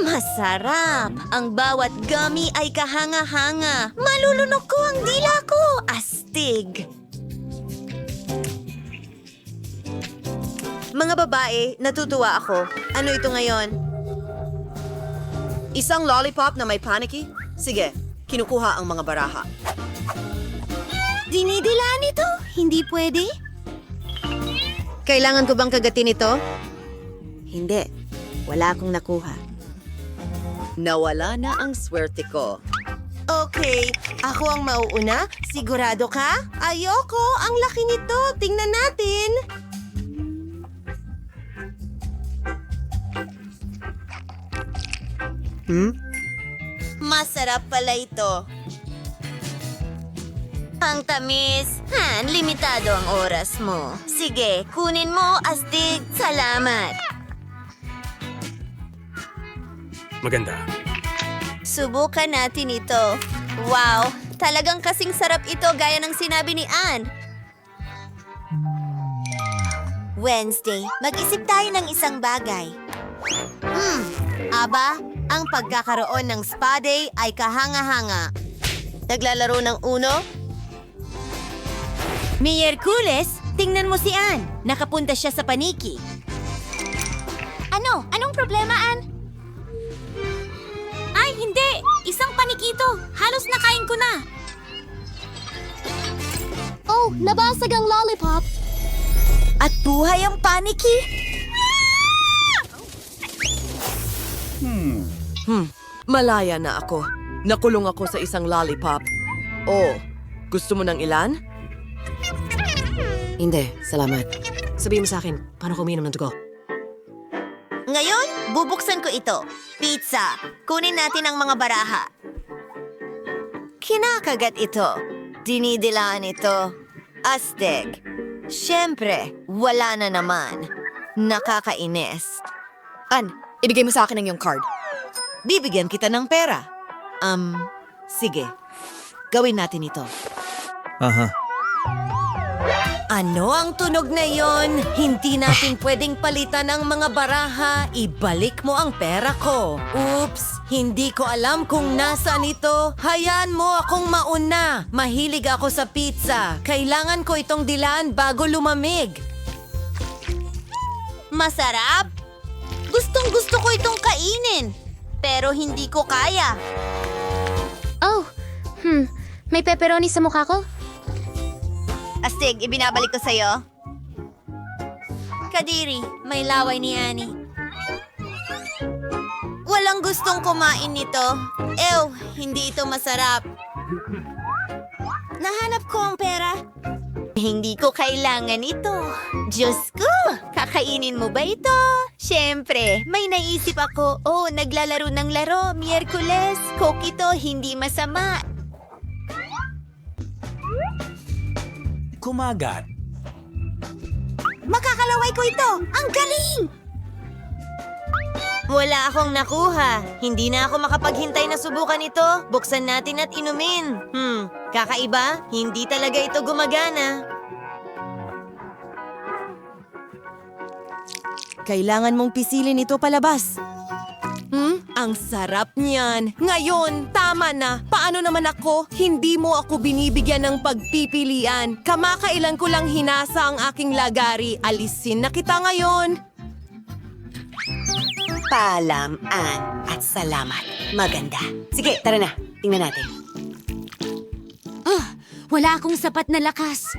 Masarap! Ang bawat gummy ay kahanga-hanga. Malulunok ko ang dila ko! Astig! Mga babae, natutuwa ako. Ano ito ngayon? Isang lollipop na may panicky? Sige, kinukuha ang mga baraha. Dinidilaan ito? Hindi pwede? Kailangan ko bang kagatin ito? Hindi. Wala akong nakuha. Nawala na ang swerte ko. Okay, ako ang mauuna. Sigurado ka? Ayoko, ang laki nito. Tingnan natin. Masarap pala ito. Ang tamis. Limitado ang oras mo. Sige, kunin mo, astig. Salamat. Maganda. Subukan natin ito. Wow, talagang kasing sarap ito gaya ng sinabi ni Ann. Wednesday, mag-isip tayo ng isang bagay. Aba, ang pagkakaroon ng spa day ay kahanga-hanga. Naglalaro ng Uno? Miyerkules, tingnan mo si Ann. Nakapunta siya sa paniki. Ano? Anong problema, Ann? Ay, hindi! Isang panikito! Halos nakain ko na! Oh, nabasag ang lollipop! At buhay ang paniki? Malaya na ako. Nakulong ako sa isang lollipop. Oh, gusto mo ng ilan? Hindi, salamat. Sabihin mo sa akin, paano kuminom ng dugo? Ngayon, bubuksan ko ito. Pizza. Kunin natin ang mga baraha. Kinakagat ito. Dinidilaan ito. Astig. Siyempre, wala na naman. Nakakainis. Ann, ibigay mo sa akin ang iyong card. Bibigyan kita ng pera. Sige. Gawin natin ito. Ano ang tunog na yon? Hindi natin pwedeng palitan ang mga baraha. Ibalik mo ang pera ko. Oops, hindi ko alam kung nasaan ito. Hayaan mo akong mauna. Mahilig ako sa pizza. Kailangan ko itong dilaan bago lumamig. Masarap? Gustong-gusto ko itong kainin. Pero hindi ko kaya. Oh, may pepperoni sa mukha ko? Astig, ibinabalik ko sa'yo. Kadiri, may laway ni Annie. Walang gustong kumain nito. Ew, hindi ito masarap. Nahanap ko ang pera. Hindi ko kailangan ito. Diyos ko, kakainin mo ba ito? Siyempre, may naisip ako. Oh, naglalaro ng laro, Miyerkules. Coke ito, hindi masama. Kumagat. Makakalaway ko ito! Ang galing! Wala akong nakuha. Hindi na ako makapaghintay na subukan ito. Buksan natin at inumin. Kakaiba? Hindi talaga ito gumagana. Kailangan mong pisilin ito palabas. Ang sarap niyan. Ngayon, tama na. Paano naman ako? Hindi mo ako binibigyan ng pagpipilian. Kamakailan ko lang hinasa ang aking lagari. Alisin na kita ngayon. Paalam, Ann, at salamat. Maganda. Sige, tara na. Tingnan natin. Wala akong sapat na lakas.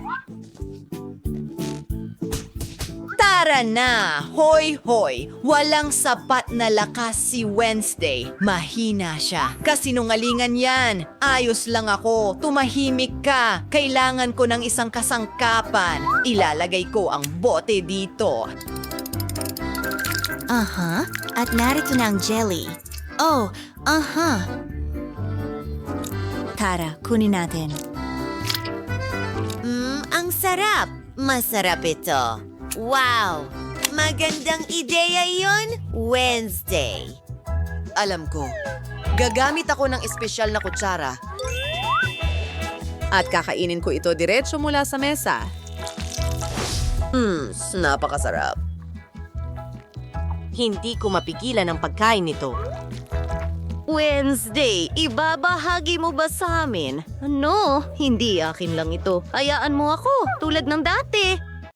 Tara na! Hoy, hoy! Walang sapat na lakas si Wednesday. Mahina siya. Kasinungalingan yan. Ayos lang ako. Tumahimik ka. Kailangan ko ng isang kasangkapan. Ilalagay ko ang bote dito. Aha. At narito na ang jelly. Oh, aha. Tara, kunin natin. Ang sarap. Masarap ito. Wow! Magandang ideya yon, Wednesday. Alam ko. Gagamit ako ng espesyal na kutsara. At kakainin ko ito diretso mula sa mesa. Napakasarap. Hindi ko mapigilan ang pagkain nito. Wednesday, ibabahagi mo ba sa amin? No, hindi akin lang ito. Hayaan mo ako, tulad ng dati.